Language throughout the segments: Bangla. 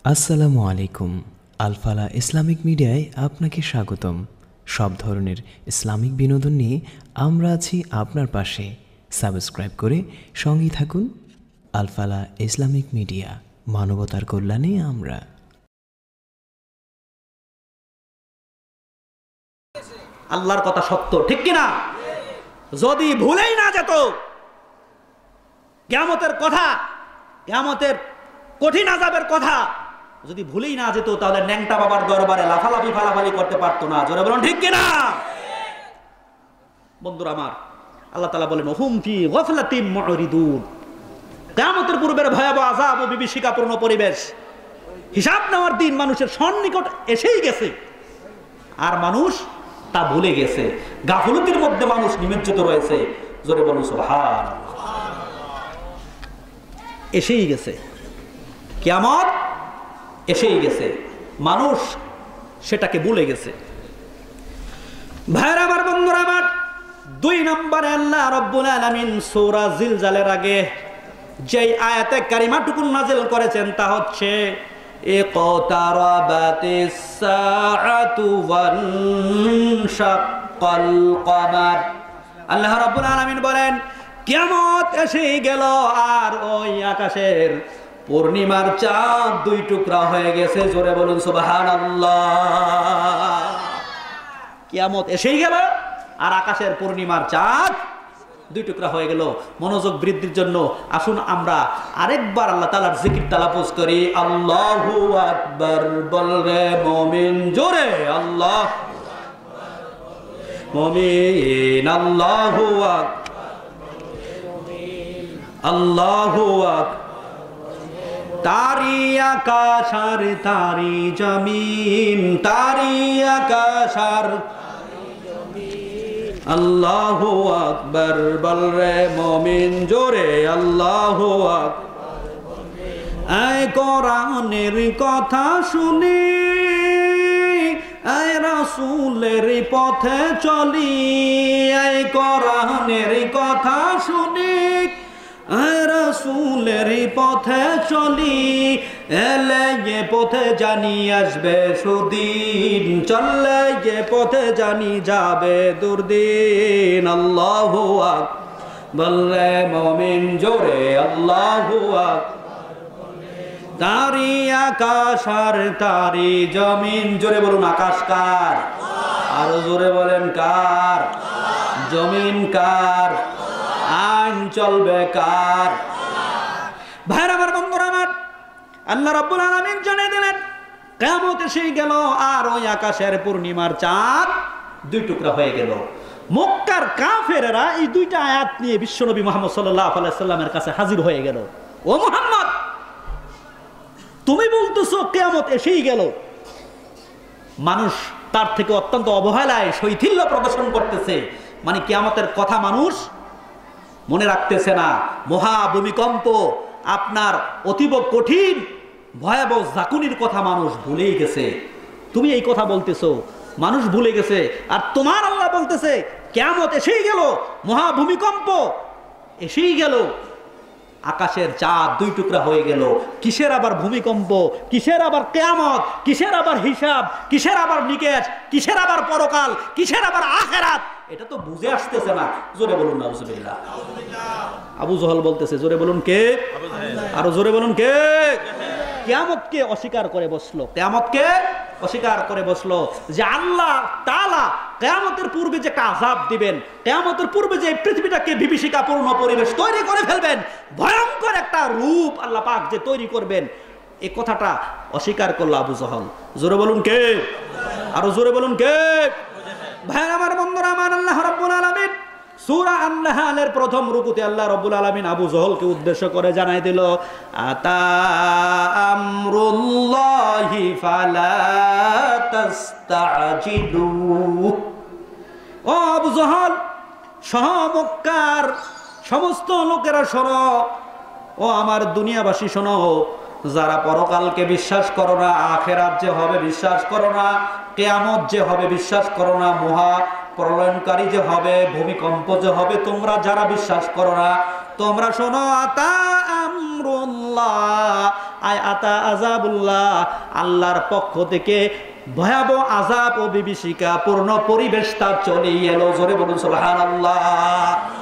আসসালামু আলাইকুম। আলফালা ইসলামিক মিডিয়ায় আপনাকে স্বাগতম। সব ধরনের ইসলামিক বিনোদন নিয়ে আমরা আছি আপনার পাশে। সাবস্ক্রাইব করে সঙ্গী থাকুন। আলফালা ইসলামিক মিডিয়া, মানবতার কল্যাণে আমরা। আল্লাহর কথা সত্য, ঠিক কিনা? যদি ভুলেই না যেত কিয়ামতের কথা, কিয়ামতের কঠিন আযাবের কথা যদি ভুলেই না যেত, তাহলে ন্যাংটা বাবার দরবারে লাফালাফি ফালাফালি করতে পারতো না। জোরে বলুন ঠিক কিনা? বন্ধুরা আমার, আল্লাহ তাআলা বলেন হুম ফি গাফলাতিম মুরিদুন। কিয়ামতের পূর্বের ভয়াবহ আযাব ও বিভীষিকাপূর্ণ পরিবেশ, হিসাব নেওয়ার দিন মানুষের সন্নিকট এসেই গেছে, আর মানুষ তা ভুলে গেছে। গাফলতির মধ্যে মানুষ নিমজ্জিত রয়েছে। জোরে বলুন সুবহানাল্লাহ। এসেই গেছে, কিয়ামত এসেই গেছে, মানুষ সেটাকে ভুলে গেছে। ভাইরা আমার, বন্ধুরা আমার, 2 নম্বরে আল্লাহ রাব্বুল আলামিন সূরা জিলজালের আগে যেই আয়াতে কারিমাটুকু নাযিল করেছেন তা হচ্ছে ইকতারাবাতিস সাআতু ওয়ানশাক্কাল কমার। আল্লাহ রাব্বুল আলামিন বলেন কিয়ামত এসেই গেল, আর ওই আকাশের পূর্ণিমার চাঁদ 2 টুকরা হয়ে গেছে। জোরে বলুন সুবহানাল্লাহ। কিয়ামত এসেই গেল আর আকাশের পূর্ণিমার চাঁদ 2 টুকরা হয়ে গেল। মনোযোগ বৃদ্ধির জন্য আসুন আমরা আরেকবার আল্লাহ তাআলার জিকির তালাফুজ করি। আল্লাহু আকবার বল রে মুমিন, জোরে আল্লাহ মুমিন, আল্লাহু আকবার, আল্লাহু আকবার। তারি আকাশ আর তারি জমিন, তারি আকাশ আর আল্লাহু আকবার বল রে মুমিন, জোরে আল্লাহু আকবার। এই কোরআনের কথা শুনি, এই রাসূলের পথে চলি, এই কোরআনের কথা শুনি, রাসূলের পথে চলি, এলে যে পথে জানি আসবে সুদিন, চললে যে পথে জানি যাবে দুর্দিন। আল্লাহু আকবার বল রে মুমিন, জোরে আল্লাহু আকবার। তারি আকাশ আর তারি জমিন, জোরে বলুন আকাশ কার? আরো জোরে বলেন কার? জমিন কার? আইন চলবে কার? ভাইরা আমার, বন্ধুরা আমার, আল্লাহ রাব্বুল আলামিন জানিয়ে দিলেন কিয়ামত এসে গেল আর ওই আকাশের পূর্ণিমার চাঁদ 2 টুকরা হয়ে গেল। মক্কার কাফেররা এই 2টা আয়াত নিয়ে বিশ্বনবী মুহাম্মদ সাল্লাল্লাহু আলাইহি সাল্লামের কাছে হাজির হয়ে গেল। ও মুহাম্মদ, তুমি বলতেছো কিয়ামত এসেই গেল, মানুষ তার থেকে অত্যন্ত অবহেলায় শৈথিল্য প্রদর্শন করতেছে, মানে কিয়ামতের কথা মানুষ মনে রাখতেছে না। মহা ভূমিকম্প, আপনার অতীব কঠিন ভয়াবহ জাকুনির কথা মানুষ ভুলেই গেছে। তুমি এই কথা বলতেছো, মানুষ ভুলে গেছে, আর তোমার আল্লাহ বলতেছে কিয়ামত এসেই গেল, মহা ভূমিকম্প এসেই গেল, আকাশের চাঁদ 2 টুকরা হয়ে গেল। কিসের আবার ভূমিকম্প, কিসের আবার কিয়ামত, কিসের আবার হিসাব, কিসের আবার নিকেশ, কিসের আবার পরকাল, কিসের আবার আখিরাত, এটা তো বুঝে আসতেছে না। জোরে বলুন নাউজুবিল্লাহ। আবু জহল বলতেছে, জোরে বলুন কে? আরো জোরে বলুন কে? কিয়ামতকে অস্বীকার করে বসলো, কিয়ামতকে অস্বীকার করে বসলো যে আল্লাহ তাআলা কিয়ামতের পূর্বে যে একটা আযাব দিবেন, কিয়ামতের পূর্বে যে পৃথিবীটাকে বিভীষিকাপূর্ণ পরিবেশ তৈরি করে ফেলবেন, ভয়ঙ্কর একটা রূপ আল্লাহ পাক যে তৈরি করবেন, এই কথাটা অস্বীকার করলো আবু জহল। জোরে বলুন কে? আরো জোরে বলুন কে? ভাই আমার, বন্ধুরা আমার, আল্লাহ রাব্বুল আলামিন সূরা আন-নাহলের প্রথম রুকুতে আল্লাহ রাব্বুল আলামিন আবু জহলকে উদ্দেশ্য করে জানাই দিল, আতা আমরুল্লাহি ফালা তাস্তাজিলু। ও আবু জহল, সহ মক্কার সমস্ত লোকেরা শোনো, ও আমার দুনিয়াবাসী শোনো, যারা পরকালকে বিশ্বাস করো না, আখিরাত যে হবে বিশ্বাস করো না, কিয়ামত যে হবে বিশ্বাস করো না, মহা প্রলয়নকারী যে হবে, ভূমিকম্প যে হবে, তোমরা যারা বিশ্বাস করো না, তোমরা শোনো, আতা আমরুল্লাহ, আয় আতা আযাবুল্লাহ, আল্লাহর পক্ষ থেকে ভয়াবহ আযাব ও বিভীষিকা পূর্ণ পরিবেশ তার চলেই এলো। জোরে বলুন সুবহানাল্লাহ।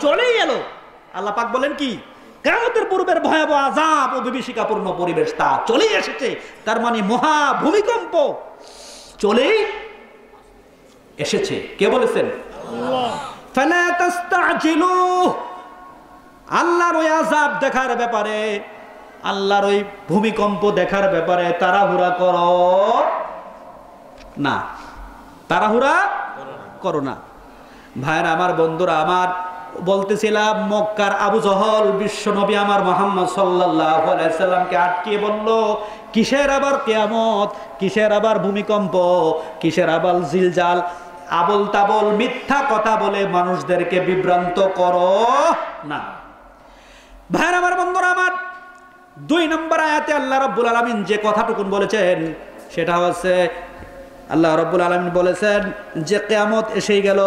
চলেই এলো। আল্লাহ পাক বলেন কি, কিয়ামতের পূর্বের ভয়াবহ আযাব ও বিভীষিকা পূর্ণ পরিবেশ তা চলেই এসেছে। তার মানে মহা ভূমিকম্প চলেই এসেছে। কে বলেছেন? আল্লাহ। ফালা তাস্তাজিলু, আল্লাহর ওই আযাব দেখার ব্যাপারে, আল্লাহর ওই ভূমিকম্প দেখার ব্যাপারে তাড়াহুড়া করো না, তাড়াহুড়া করো না। ভাইরা আমার, বন্ধুরা আমার, বলতেছিলাম মক্কার আবু জহল বিশ্ব নবী আমার মুহাম্মদ সাল্লাল্লাহু আলাইহি সাল্লামকে আটকিয়ে বলল, কিসের আবার কিয়ামত, কিসের আবার ভূমিকম্প, কিসের আবার জিলজাল, আবল তাবল মিথ্যা কথা বলে মানুষদেরকে বিভ্রান্ত করো না। ভাইরা আমার, বন্ধুরা আমার, 2 নম্বর আয়াতে আল্লাহ রাব্বুল আলামিন যে কথাটুকুন বলেছেন সেটা হচ্ছে, আল্লাহ রাব্বুল আলামিন বলেছেন যে কিয়ামত এসে গেল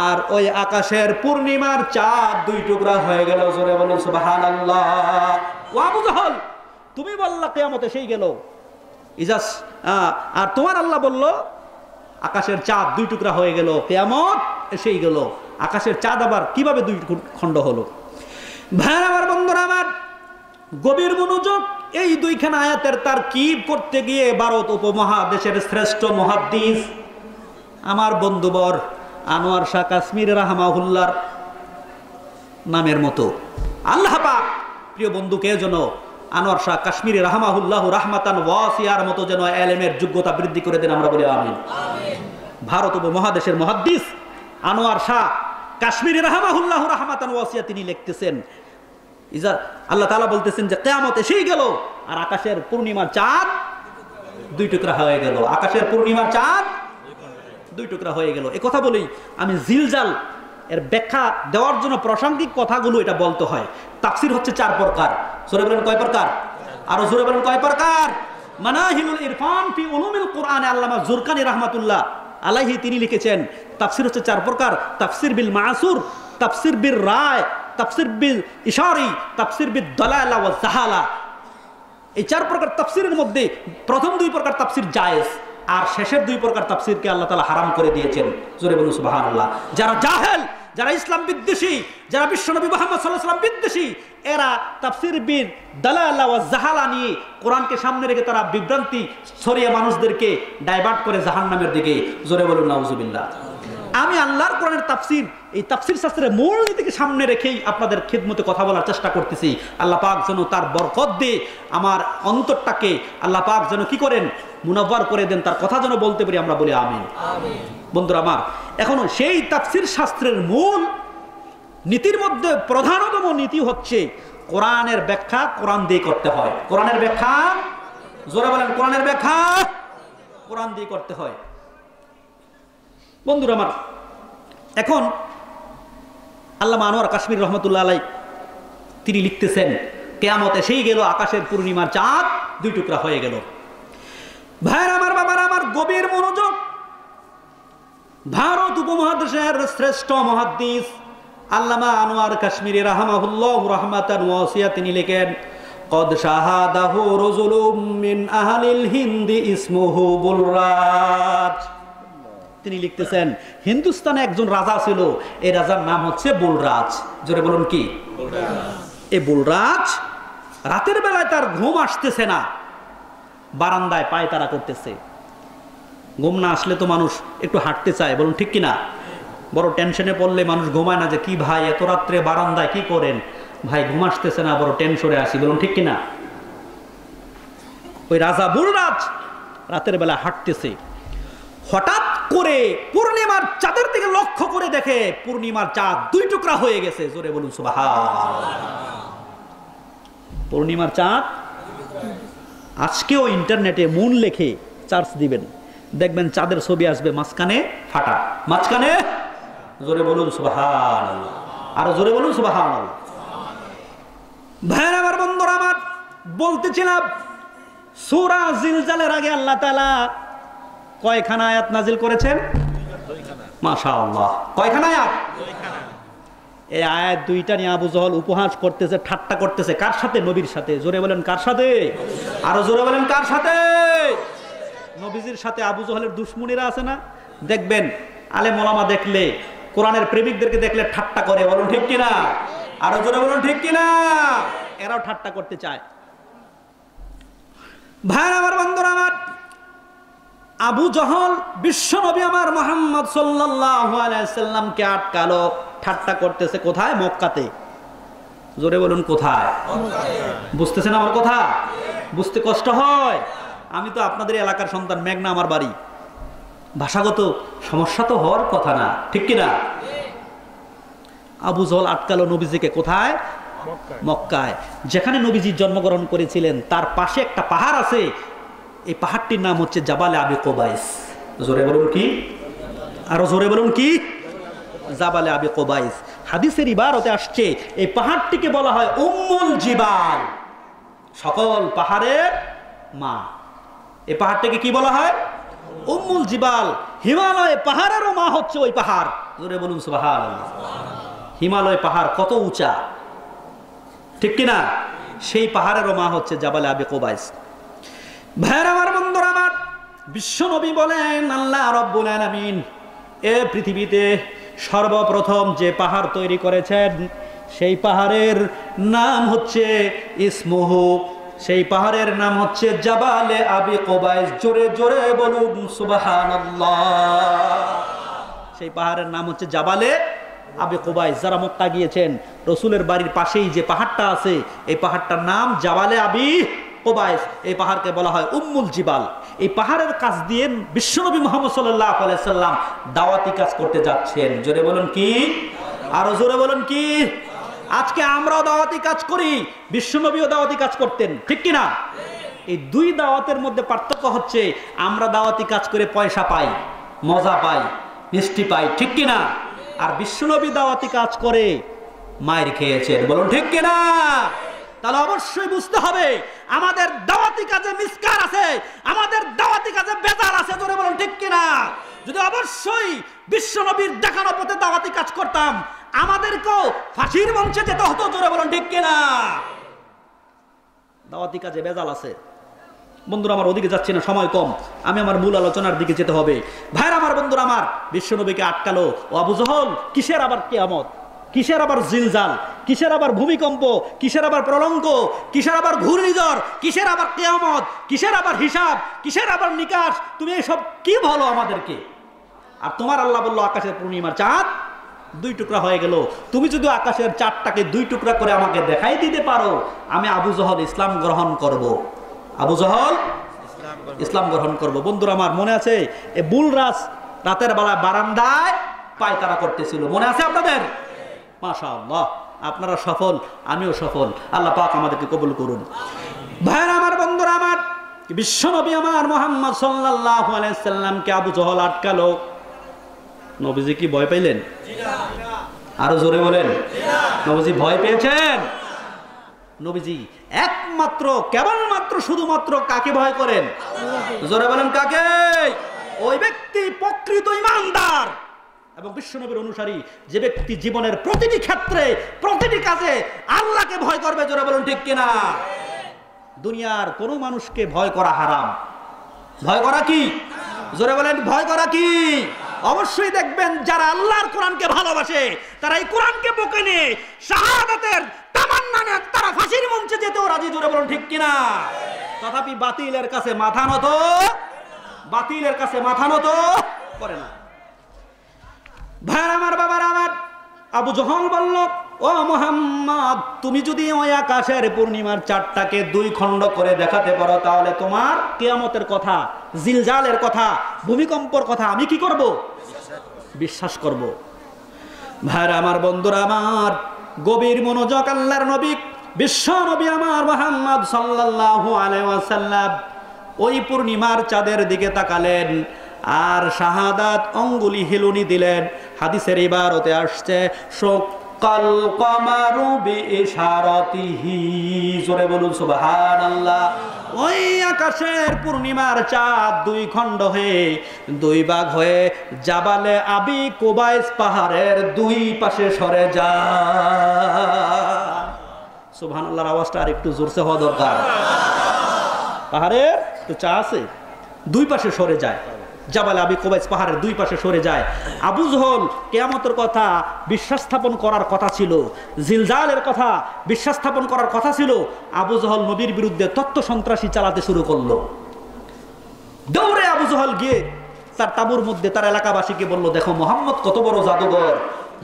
আর ওই আকাশের পূর্ণিমার চাঁদ 2 টুকরা হয়ে গেল। জোরে বলুন সুবহানাল্লাহ। ও আবু জাহল, তুমি বললা কিয়ামত এসে গেল, ইজাস, আর তোমার আল্লাহ বলল আকাশের চাঁদ 2 টুকরা হয়ে গেল, কিয়ামত এসেই গেল। আকাশের চাঁদ আবার কিভাবে 2 খণ্ড হলো? ভাইরা আমার, বন্ধুরা আমার, গভীর মনোযোগ। এই 2খানা আয়াতের তারকিব করতে গিয়ে ভারত উপমহাদেশের শ্রেষ্ঠ মুহাদ্দিস আমার বন্ধুবর আনোয়ার শাহ কাশ্মীরি রাহমাহুল্লাহর নামের মতো, আল্লাহ পাক প্রিয় বন্ধুকে যেন আনোয়ার শাহ কাশ্মীরি রাহমাহুল্লাহ রাহমাতান ওয়াসিয়ার মতো যেন ইলমের যোগ্যতা বৃদ্ধি করে দেন, আমরা বলি আমিন। ভারত উপমহাদেশের মুহাদ্দিস আনোয়ার শাহ কাশ্মীরি রাহমাহুল্লাহ রাহমাতান ওয়াসিয়া তিনি লিখতেছেন, আল্লাহ তাআলা বলতেছেন যে কিয়ামত এসেই গেল আর আকাশের পূর্ণিমার চাঁদ 2 টুকরা হয়ে গেল। আকাশের পূর্ণিমার চাঁদ 2 টুকরা হয়ে গেল। এই কথা বলেই আমি জিলজাল এর ব্যাখ্যা দেওয়ার জন্য প্রাসঙ্গিক কথাগুলো এটা বলতে হয়। তাফসীর হচ্ছে 4 প্রকার। জোরে বলেন কয় প্রকার? আরো জোরে বলেন কয় প্রকার? মানাহিলুল ইরফান ফি উলুমিল কোরআন, আল্লামা জুরকানি রাহমাতুল্লাহ আলাইহি তিনি লিখেছেন তাফসীর হচ্ছে 4 প্রকার। তাফসীর বিল মাসুর, তাফসীর বিল রায়, তাফসীর বিল ইশারি, তাফসীর বিদ দালালা ওয়া জাহালা। এই 4 প্রকার তাফসীরের মধ্যে প্রথম 2 প্রকার তাফসীর জায়েজ আর শেষের 2 প্রকার তাফসীরকে আল্লাহ তাআলা হারাম করে দিয়েছেন। জোরে বলুন সুবহানাল্লাহ। যারা জাহেল, যারা ইসলাম বিদ্বেষী, যারা বিশ্বনবী মুহাম্মদ সাল্লাল্লাহু আলাইহি ওয়াসাল্লাম বিদ্বেষী, এরা তাফসীর বিল দালালা ওয়া জাহালা নিয়ে কোরআনকে সামনে রেখে তারা বিভ্রান্তি ছড়িয়ে মানুষদেরকে ডাইভার্ট করে জাহান্নামের দিকে। জোরে বলুন নাউজুবিল্লাহ। আমি আল্লাহর কোরআনের তাফসীর, এই তাফসীর শাস্ত্রের মূল নীতিকে সামনে রেখেই আপনাদের খিদমতে কথা বলার চেষ্টা করতেছি। আল্লাহ পাক যেন তার বরকত দিয়ে আমার অন্তরটাকে আল্লাহ পাক যেন কি করেন, মুনাব্বার করে দেন, তার কথা যেন বলতে পারি, আমরা বলি আমিন। বন্ধুরা আমার, এখনো সেই তাফসীর শাস্ত্রের মূল নীতির মধ্যে প্রধানতম নীতি হচ্ছে কোরআনের ব্যাখ্যা কোরআন দিয়ে করতে হয়। কোরআনের ব্যাখ্যা, জোরে বলেন, কোরআনের ব্যাখ্যা কোরআন দিয়ে করতে হয়। বন্ধুরা আমার, এখন আল্লামা আনোয়ার কাশ্মীরি রহমতুল্লাহ আলাইহি তিনি লিখতেছেন কিয়ামত এসেই গেল, আকাশের পূর্ণিমার চাঁদ 2 টুকরা হয়ে গেল। ভাইরা আমার, বাবারা আমার, গভীর মনোযোগ। ভারত উপমহাদেশের শ্রেষ্ঠ মুহাদ্দিস আল্লামা আনোয়ার কাশ্মীরি রাহমাহুল্লাহ রাহমাতান ওয়াসিয়া তিনি লেখেন, কদ শাহাদাহু রাজুলুম মিন আহলিল হিন্দি ইসমুহু বুলরাজ। তিনি লিখতেছেন হিন্দুস্তানে একজন রাজা ছিল, এই রাজার নাম হচ্ছে বুলরাজ। জোরে বলুন কি? এই বুলরাজ রাতের বেলায় তার ঘুম আসতেছে না, বারান্দায় পায়তারা করতেছে। ঘুম না আসলে তো মানুষ একটু হাঁটতে চায়, বলুন ঠিক কিনা? বড় টেনশনে পড়লে মানুষ ঘুমায় না, যে কি ভাই এত রাত্রে বারান্দায় কি করেন, ভাই ঘুম আসতেছে না, বড় টেনশনে আসি, বলুন ঠিক কিনা? ওই রাজা বুলরাজ রাতের বেলা হাঁটতেছে, হঠাৎ করে পূর্ণিমার চাঁদের দিকে লক্ষ্য করে দেখে পূর্ণিমার চাঁদ 2 টুকরা হয়ে গেছে। জোরে বলুন সুবহানাল্লাহ। পূর্ণিমার চাঁদ, আজকেও ইন্টারনেটে মুন লেখে সার্চ দিবেন, দেখবেন চাঁদের ছবি আসবে মাঝখানে ফাটা, মাঝখানে। জোরে বলুন সুবহানাল্লাহ। আর জোরে বলুন সুবহানাল্লাহ। ভাইরা আমার, বন্ধুরা আমার, বলতেছিলাম সূরা জিলজালের আগে আল্লাহ তাআলা কয়খানা আয়াত নাজিল করেছেন? মাশাআল্লাহ। কয়খানা আয়াত? এই আয়াত দুইটা নিয়ে আবু জহল উপহাস করতেছে, ঠাট্টা করতেছে। কার সাথে? নবীর সাথে। জোরে বলেন কার সাথে? আরো জোরে বলেন কার সাথে? নবীজির সাথে আবু জহলের দুশ্মনীরা আছে না, দেখবেন আলেম ওলামা দেখলে, কোরআনের প্রেমিকদেরকে দেখলে ঠাট্টা করে। বলুন ঠিক কিনা? আরো জোরে বলুন ঠিক কিনা? এরাও ঠাট্টা করতে চায়। ভাইরা আমার, বন্ধুরা আমার, আবু জহল বিশ্ব নবী আমার মুহাম্মদ সাল্লাল্লাহু আলাইহি সাল্লামকে আটকালো, ঠাট্টা করতেছে। কোথায়? মক্কাতে। জোরে বলুন কোথায়? বুঝতেছেন আমার কথা? বুঝতে কষ্ট হয়? আমি তো আপনাদের এলাকার সন্তান, মেঘনা আমার বাড়ি। ভাষাগত সমস্যা তো হওয়ার কথা না, ঠিক কিনা? আবু জহল আটকালো নবীজিকে। কোথায়? মক্কায়। যেখানে নবীজি জন্মগ্রহণ করেছিলেন তার পাশে একটা পাহাড় আছে, এই পাহাড়টির নাম হচ্ছে জাবালে আবি কোবাইস। জোরে বলুন কি? আরো জোরে বলুন কি? জাবালে আবি কোবাইস। হাদিসের ইবারতে আসছে এই পাহাড়টিকে বলা হয় উম্মুল জিবাল, সকল পাহাড়ের মা। এই পাহাড়টিকে কি বলা হয়? উম্মুল জিবাল। হিমালয় পাহাড়েরও মা হচ্ছে ওই পাহাড়। জোরে বলুন সুবহানাল্লাহ। হিমালয় পাহাড় কত উঁচা, ঠিক কিনা? সেই পাহাড়েরও মা হচ্ছে জাবালে আবি কোবাইস। ভাইরা আমার, বন্ধুরা আমার, বিশ্ব নবী বলেন আল্লাহ রাব্বুল আলামিন এ পৃথিবীতে সর্বপ্রথম যে পাহাড় তৈরি করেছেন সেই পাহাড়ের নাম হচ্ছে ইসমুহু, সেই পাহাড়ের নাম হচ্ছে জাবালে আবি কোবাইস। জোরে জোরে বলুন সুবহানাল্লাহ। সেই পাহাড়ের নাম হচ্ছে জাবালে আবি কোবাইস। যারা মক্কা গিয়েছেন, রসুলের বাড়ির পাশেই যে পাহাড়টা আছে এই পাহাড়টার নাম জাবালে আবি কোবাইস। এই পাহাড়কে বলা হয় উম্মুল জিবাল। এই পাহাড়ের কাছ দিয়ে বিশ্বনবী মুহাম্মদ সাল্লাল্লাহু আলাইহি সাল্লাম দাওয়াতি কাজ করতে যাচ্ছেন। জোরে বলুন কি? আরো জোরে বলুন কি? আজকে আমরাও দাওয়াতি কাজ করি, বিশ্বনবীও দাওয়াতি কাজ করতেন, ঠিক কিনা? এই দুই দাওয়াতের মধ্যে পার্থক্য হচ্ছে আমরা দাওয়াতি কাজ করে পয়সা পাই, মজা পাই, মিষ্টি পাই, ঠিক কিনা? আর বিশ্বনবী দাওয়াতি কাজ করে মায়ের খেয়েছেন। বলুন ঠিক কিনা? তাহলে অবশ্যই বুঝতে হবে আমাদের দাওয়াতি কাজে মিসকার আছে, আমাদের দাওয়াতি কাজে বেজার আছে। জোরে বলুন ঠিক কিনা? যদি অবশ্যই বিশ্বনবীর দেখানো পথে দাওয়াতি কাজ করতাম, আমাদেরকেও ফাঁসির মঞ্চে যেতে হতো। জোরে বলুন ঠিক কিনা? দাওয়াতি কাজে বেজাল আছে। বন্ধুরা আমার, ওদিকে যাচ্ছি না, সময় কম, আমি আমার মূল আলোচনার দিকে যেতে হবে। ভাইরা আমার, বন্ধুরা আমার, বিশ্বনবীকে আটকালো ও আবু জহল। কিসের আবার কিয়ামত? কিসের আবার জিলজাল? কিসের আবার ভূমিকম্প? কিসের আবার প্রলঙ্ক? কিসের আবার ঘূর্ণিঝড়? কিসের আবার কিয়ামত? কিসের আবার হিসাব? কিসের আবার নিকাশ? তুমি এসব কি বলো আমাদেরকে? আর তোমার আল্লাহ বললো আকাশের পূর্ণিমার চাঁদ দুই টুকরা হয়ে গেল। তুমি যদি আকাশের চাঁদটাকে দুই টুকরা করে আমাকে দেখাই দিতে পারো, আমি আবু জহল ইসলাম গ্রহণ করব। আবু জহল ইসলাম গ্রহণ করব। বন্ধুরা আমার, মনে আছে এই বুলরাজ রাতের বেলা বারান্দায় পায়তারা করতেছিল, মনে আছে আপনাদের? মাশাআল্লাহ, আপনারা সফল, আমিও সফল। আল্লাহ পাক আমাদেরকে কবুল করুন। ভাইরা আমার, বন্ধুরা আমার, বিশ্বনবী আমার মুহাম্মদ সাল্লাল্লাহু আলাইহি সাল্লামকে আবু জহল আটকালো। নবীজি কি ভয় পাইলেন? আরো জোরে বলেন। নবীজি ভয় পেয়েছেন? নবীজি একমাত্র, কেবলমাত্র, শুধুমাত্র কাকে ভয় করেন? জোরে বলেন কাকে? ওই ব্যক্তি প্রকৃত ঈমানদার এবং বিশ্বনবীর অনুসারী যে ব্যক্তি জীবনের প্রতিটি ক্ষেত্রে, প্রতিটি কাজে আল্লাহকে ভয় করবে। জোরে বলুন ঠিক কিনা? দুনিয়ার কোনো মানুষকে ভয় করা হারাম। ভয় করা কি? জোরে বলেন, ভয় করা কি? অবশ্যই দেখবেন যারা আল্লাহর কোরআনকে ভালোবাসে তারা এই কোরআনকে বুকে নিয়ে শাহাদাতের তামান্না নিয়ে তারা ফাঁসির মঞ্চে যেতেও রাজি। জোরে বলুন ঠিক কিনা? তথাপি বাতিলের কাছে মাথা নত, বাতিলের কাছে মাথা নত করে না। ভাইরা আমার, বাবার আমার, আবু জহল বলল, ও মুহাম্মদ, তুমি যদি ওই আকাশের পূর্ণিমার চাঁদটাকে দুই খণ্ড করে দেখাতে পারো তাহলে তোমার কিয়ামতের কথা, জিলজালের কথা, ভূমিকম্পর কথা আমি কি করব? বিশ্বাস করব। ভাইরা আমার, বন্ধুরা আমার, গভীর মনোযোগ। আল্লাহর নবী, বিশ্ব নবী আমার মুহাম্মদ সাল্লাল্লাহু আলাইহি ওয়াসাল্লাম ওই পূর্ণিমার চাঁদের দিকে তাকালেন আর শাহাদাত অঙ্গুলি হিলুনি দিলেন। হাদিসের ইবারতে আসছে, শোক কাল কমারু বিইশারাতিহি, জোরে বলুন সুবহানাল্লাহ। ওই আকাশের পূর্ণিমার চাঁদ দুই খণ্ড হয়ে দুই ভাগ হয়ে জাবালে আবি কুবাইস পাহাড়ের দুই পাশে সরে যায়। সুবহানাল্লাহর আওয়াজটা আর একটু জোরসে হওয়া দরকার। পাহাড়ের তো চা আছে, দুই পাশে সরে যায়, জাবাল আবি কুবাইস পাহাড়ের দুই পাশে সরে যায়। আবু জহল কিয়ামতের কথা বিশ্বাস স্থাপন করার কথা ছিল, জিলজালের কথা বিশ্বাস স্থাপন করার কথা ছিল। আবু জহল নবীর বিরুদ্ধে তত্ত্ব সন্ত্রাসী চালাতে শুরু করলো। দৌড়ে আবু জহল গিয়ে তার তাবুর মধ্যে তার এলাকাবাসীকে বলল, দেখো মুহাম্মদ কত বড় জাদুঘর,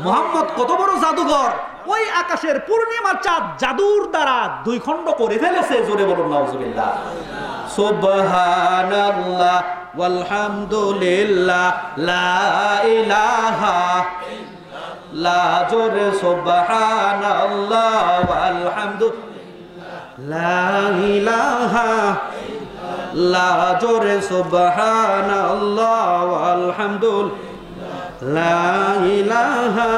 মুহাম্মদ কত বড় জাদুঘর, ওই আকাশের পূর্ণিমার চাঁদ জাদুর দ্বারা দুই খণ্ড করে ফেলেছে। জোরে বলুন নাউজুবিল্লাহ। সুবহানাল্লাহ ওয়ালহামদুলিল্লাহ লা ইলাহা লা, জোরে সুবহানাল্লাহ ওয়ালহামদুলিল্লাহ লা ইলাহা লা, জোরে সুবহানাল্লাহ ওয়ালহামদুলিল্লাহ লা ইলাহা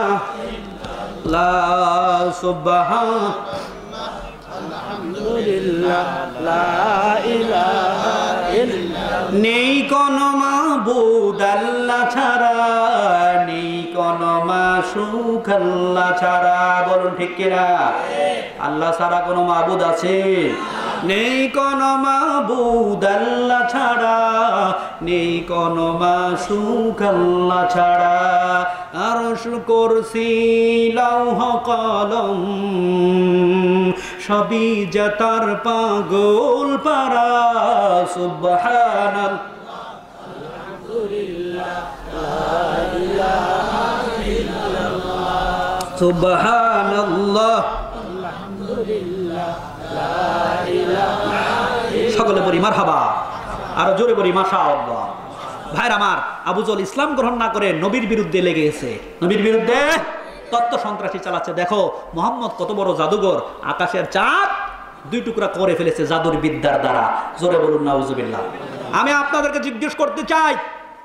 লা, সুবহানাল্লাহ আলহামদুলিল্লাহ লা ইলাহা ইল্লাল্লাহ। নেই কোনো মাবুদ আল্লাহ ছাড়া, নেই কোনো মাশরুক আল্লাহ ছাড়া। বলুন ঠিক কিনা? আল্লাহ ছাড়া কোনো মাবুদ আছে? নেই কোনো মাবুদ আল্লাহ ছাড়া, নেই কোনো মাশরুক আল্লাহ ছাড়া। আরশ কুরসি লৌহ কলম সবই যে তার পাগল পারা। সুবহানাল্লাহ আলহামদুলিল্লাহ লা ইলাহা ইল্লাল্লাহ, সুবহানাল্লাহ আলহামদুলিল্লাহ লা ইলাহা ইল্লাল্লাহ। সকলে বলি মারহাবা, আরো জোরে বলি মাশাআল্লাহ। ভাইরা আমার, আবু জহল ইসলাম গ্রহণ না করে নবীর বিরুদ্ধে লেগে গেছে, নবীর বিরুদ্ধে তত্ত্ব সন্ত্রাসী চালাচ্ছে। দেখো মুহাম্মদ কত বড় জাদুঘর, আকাশের চাঁদ দুই টুকরা করে ফেলেছে জাদুর বিদ্যার দ্বারা। জোরে বলুন নাউজুবিল্লাহ। আমি আপনাদেরকে জিজ্ঞেস করতে চাই,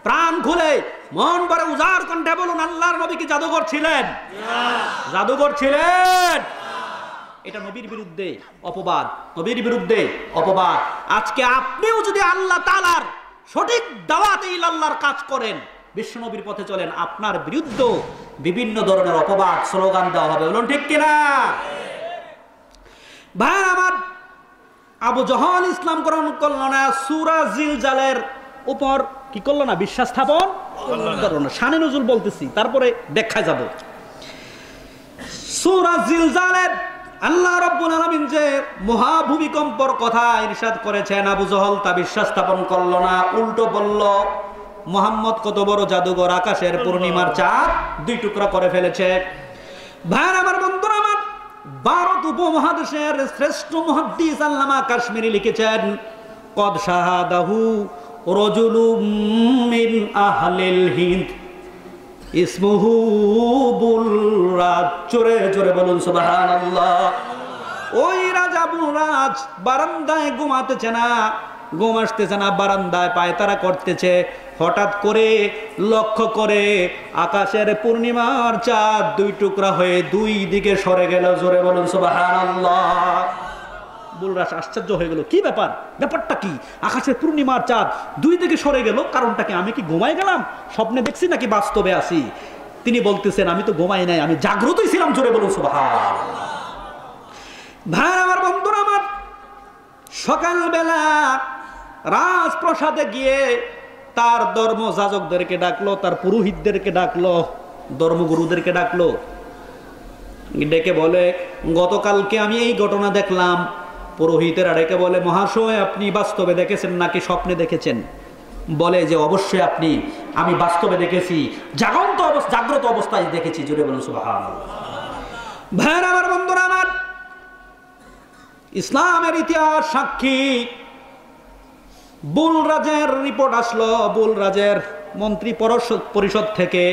প্রাণ খুলে মন ভরে উজাড় কণ্ঠে বলুন, আল্লাহর নবী কি জাদুঘর ছিলেন? জাদুঘর ছিলেন? এটা নবীর বিরুদ্ধে অপবাদ, নবীর বিরুদ্ধে অপবাদ। আজকে আপনিও যদি আল্লাহ তাআলার সঠিক দাওয়াতে ইলাল্লাহর কাজ করেন, বিশ্ব নবীর পথে চলেন, আপনার বিরুদ্ধে বিভিন্ন ধরনের অপবাদ স্লোগান দেওয়া হবে। বলুন ঠিক কিনা? ভাই আমার, আবু জহল ইসলাম গ্রহণ করলো না, সূরা জিলজালের উপর কি করলো না? বিশ্বাস স্থাপন করলো না। শানে নজুল বলতেছি, তারপরে ব্যাখ্যায় যাব। সূরা জিলজালের আল্লাহ রাব্বুল আলামিন যে মহাভূমিকম্পর কথা ইরশাদ করেছেন, আবু জহল তা বিশ্বাস স্থাপন করলো না, উল্টো বলল মুহাম্মদ কত বড় জাদুঘর, আকাশের পূর্ণিমার চাঁদ দুই টুকরা করে ফেলেছে। ভাইরা আমার, বন্ধুরা আমার, ভারত উপমহাদেশের শ্রেষ্ঠ মুহাদ্দিস আল্লামা কাশ্মীরি লিখেছেন, কদ শাহাদাহু রাজুলুম মিন আহলিল হিন্দ ইসমুহু বুলরাজ। জোরে জোরে বলুন সুবহানাল্লাহ। ওই রাজা বুলরাজ বারান্দায় ঘুমাতেছে না, ঘুম আসতেছে না, বারান্দায় পায়তারা করতেছে। হঠাৎ করে লক্ষ্য করে আকাশের পূর্ণিমার চাঁদ দুই টুকরা হয়ে দুই দিকে সরে গেল। জোরে বলুন সুবহানাল্লাহ। বুলরাজ আশ্চর্য হয়ে গেল, কি ব্যাপার, ব্যাপারটা কি? আকাশের পূর্ণিমার চাঁদ দুই দিকে সরে গেল, কারণটা কি? আমি কি ঘুমাই গেলাম, স্বপ্নে দেখছি নাকি বাস্তবে আছি? তিনি বলতেছেন, আমি তো ঘুমাই নাই, আমি জাগ্রতই ছিলাম। জোরে বলুন সুবহানাল্লাহ। ভাই আমার, বন্ধুরা আমার, সকালবেলা রাজপ্রাসাদে গিয়ে তার ধর্মযাজকদেরকে ডাকলো, তার পুরোহিতদেরকে ডাকলো, ধর্মগুরুদেরকে ডাকলো, ডেকে বলে, গতকালকে আমি এই ঘটনা দেখলাম। পুরোহিতেরা ডেকে বলে, মহাশয় আপনি বাস্তবে দেখেছেন নাকি স্বপ্নে দেখেছেন? বলে যে অবশ্যই আপনি, আমি বাস্তবে দেখেছি, জাগ্রত অবস্থায় দেখেছি। জোরে বলুন সুবহানাল্লাহ। ভাইরা আমার, বন্ধুরা আমার, ইসলামের ইতিহাস সাক্ষী। বুলরাজের রিপোর্ট আসলো, বুলরাজের মন্ত্রী পরিষদ থেকে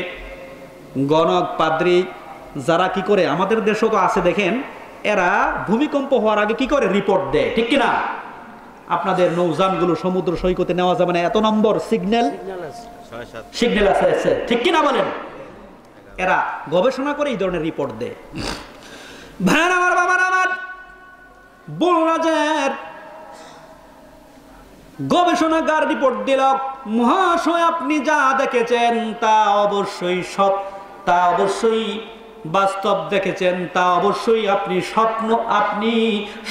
গণক পাদ্রী যারা কি করে, আমাদের দেশও তো আছে দেখেন, এরা ভূমিকম্প হওয়ার আগে কি করে রিপোর্ট দেয়, ঠিক কিনা? আপনাদের নৌযানগুলো সমুদ্র সৈকতে নেওয়া যাবে না, এত নম্বর সিগন্যাল আছে, ঠিক কিনা বলেন? এরা গবেষণা করে এই ধরনের রিপোর্ট দেয়। ভাইয়ের আমার, বাবার আমার, বলরাজের গবেষণাগার রিপোর্ট দিল, মহাশয় আপনি যা দেখেছেন তা অবশ্যই তা অবশ্যই বাস্তব দেখেছেন, তা অবশ্যই আপনি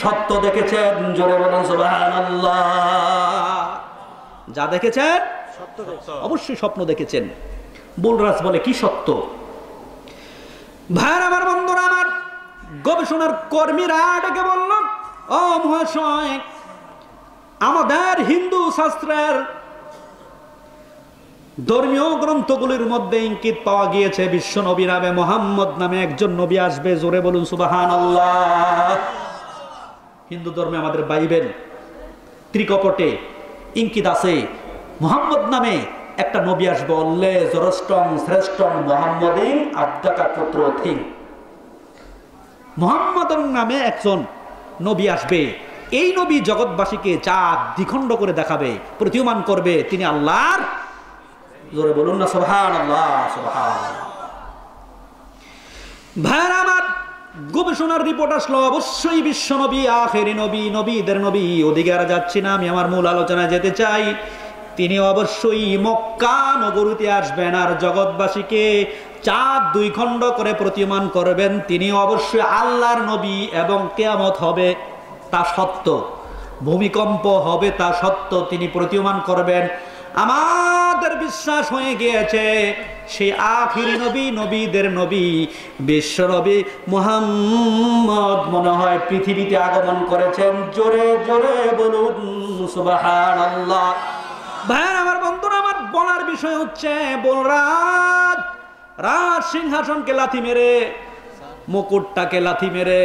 সত্য দেখেছেন। জোরে বলুন সুবহানাল্লাহ। যা দেখেছেন অবশ্যই স্বপ্ন দেখেছেন। বলরাজ বলে কি সত্য? ভাইয়ের আমার, বন্ধুরা আমার, গবেষণার কর্মীরা ডেকে বলল, ও মহাশয়, আমাদের হিন্দু শাস্ত্রের ধর্মীয় গ্রন্থগুলির মধ্যে ইঙ্গিত পাওয়া গিয়েছে বিশ্ব নবী নামে, মুহাম্মদ নামে একজন নবী আসবে। জোরে বলুন সুবহানাল্লাহ। হিন্দু ধর্মে আমাদের বাইবেল ত্রিকপটে ইঙ্গিত আছে মুহাম্মদ নামে একটা নবী আসবে। অল্লে জরষ্টং শ্রেষ্ঠং মুহাম্মদিন আব্দাকা পুত্র থিং। মুহাম্মদের নামে একজন নবী আসবে। এই নবী জগৎবাসীকে চাঁদ দ্বিখণ্ড করে দেখাবে, প্রতীয়মান করবে তিনি আল্লাহর। জোরে বলুন না সুবহানাল্লাহ, সুবহানাল্লাহ। ভাইরা আমার, গবেষণার রিপোর্ট আসলো অবশ্যই বিশ্ব নবী, আখেরি নবী, নবীদের নবী। ওদিকে আর যাচ্ছি না, আমি আমার মূল আলোচনায় যেতে চাই। তিনি অবশ্যই মক্কা নগরীতে আসবেন আর জগৎবাসীকে চাঁদ দুই খণ্ড করে প্রতীয়মান করবেন। তিনি অবশ্যই আল্লাহর নবী এবং কিয়ামত হবে তা সত্য, ভূমিকম্প হবে তা সত্য, তিনি প্রতীয়মান করবেন। আমাদের বিশ্বাস হয়ে গিয়েছে সেই আখিরি নবী, নবীদের নবী, বিশ্ব নবী মুহাম্মদ মনে হয় পৃথিবীতে আগমন করেছেন। জোরে জোরে বলুন সুবহানাল্লাহ। ভাইয়ের আমার, বন্ধুরা আমার, বলার বিষয় হচ্ছে বলরাজ রাজ সিংহাসনকে লাথি মেরে, মুকুটটাকে লাথি মেরে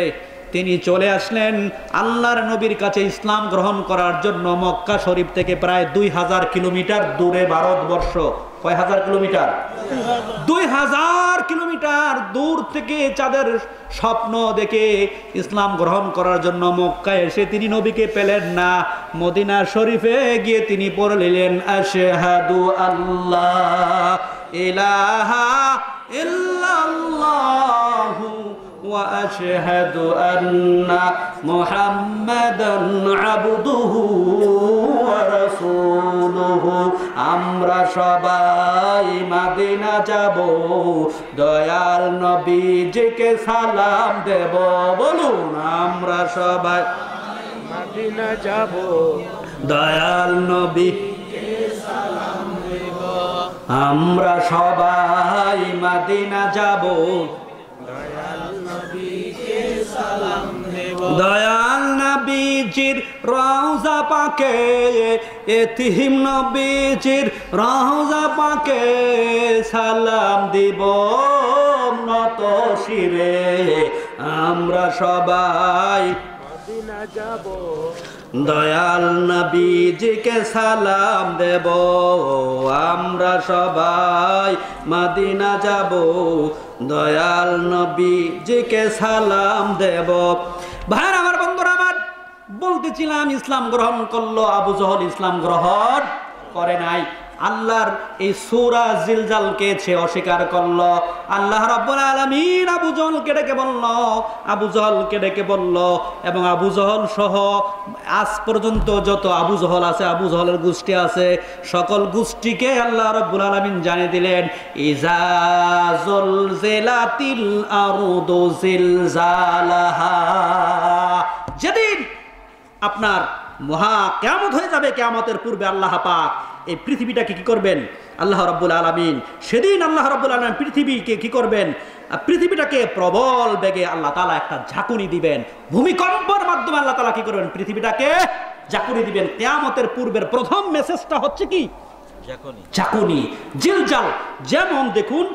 তিনি চলে আসলেন আল্লাহর নবীর কাছে ইসলাম গ্রহণ করার জন্য। মক্কা শরীফ থেকে প্রায় 2000 কিলোমিটার দূরে ভারতবর্ষ। কয় হাজার কিলোমিটার? 2000 কিলোমিটার দূর থেকে চাঁদের স্বপ্ন দেখে ইসলাম গ্রহণ করার জন্য মক্কায় এসে তিনি নবীকে পেলেন না। মদিনা শরীফে গিয়ে তিনি পড়লেন আশহাদু আল্লাহ ইলাহা ইল্লাল্লাহু ওয়া আশহাদু আন্না মুহাম্মাদান আবদুহু ওয়া রাসূলুহু। আমরা সবাই মদিনা যাব, দয়াল নবীজিকে সালাম দেব। বলুন, আমরা সবাই মদিনা যাব, দয়াল নবীকে সালাম দেব। আমরা সবাই মদিনা যাব, দয়াল নবীজির রওজা পাকে, এতিম নবীজির রওজা পাকে সালাম দিব নত শিরে। আমরা সবাই মদিনা যাব, দয়াল নবীজিকে সালাম দেব। আমরা সবাই মদিনা যাব, দয়াল নবীজিকে সালাম দেব। ভাই আমার, বন্ধুরা আমার, বলতেছিলাম ইসলাম গ্রহণ করলো আবু জহল, ইসলাম গ্রহণ করে নাই। আল্লাহর এই সূরা জিলজালকে সে অস্বীকার করলো। আল্লাহ রাব্বুল আলামিন আবু জহলকে ডেকে বলল এবং আবু জহল সহ আজ পর্যন্ত যত আবু জহল আছে, আবু জহলের গোষ্ঠী আছে, সকল গোষ্ঠীকে আল্লাহ রাব্বুল আলামিন জানিয়ে দিলেন ইজা জুলজিলাতিল আরদু জিলজালাহা। যেদিন আপনার মহা কিয়ামত হয়ে যাবে, কিয়ামতের পূর্বে আল্লাহ পাক এই পৃথিবীটাকে কি করবেন? আল্লাহ রাব্বুল আলামিন সেদিন আল্লাহ রাব্বুল আলামিন পৃথিবীকে কি করবেন? পৃথিবীটাকে প্রবল বেগে আল্লাহ তাআলা একটা ঝাঁকুনি দিবেন। ভূমিকম্পের মাধ্যমে আল্লাহ তাআলা কি করবেন? পৃথিবীটাকে ঝাঁকুনি দিবেন। কিয়ামতের পূর্বের প্রথম মেসেজটা হচ্ছে কি? ঝাঁকুনি, জিলজাল। যেমন দেখুন,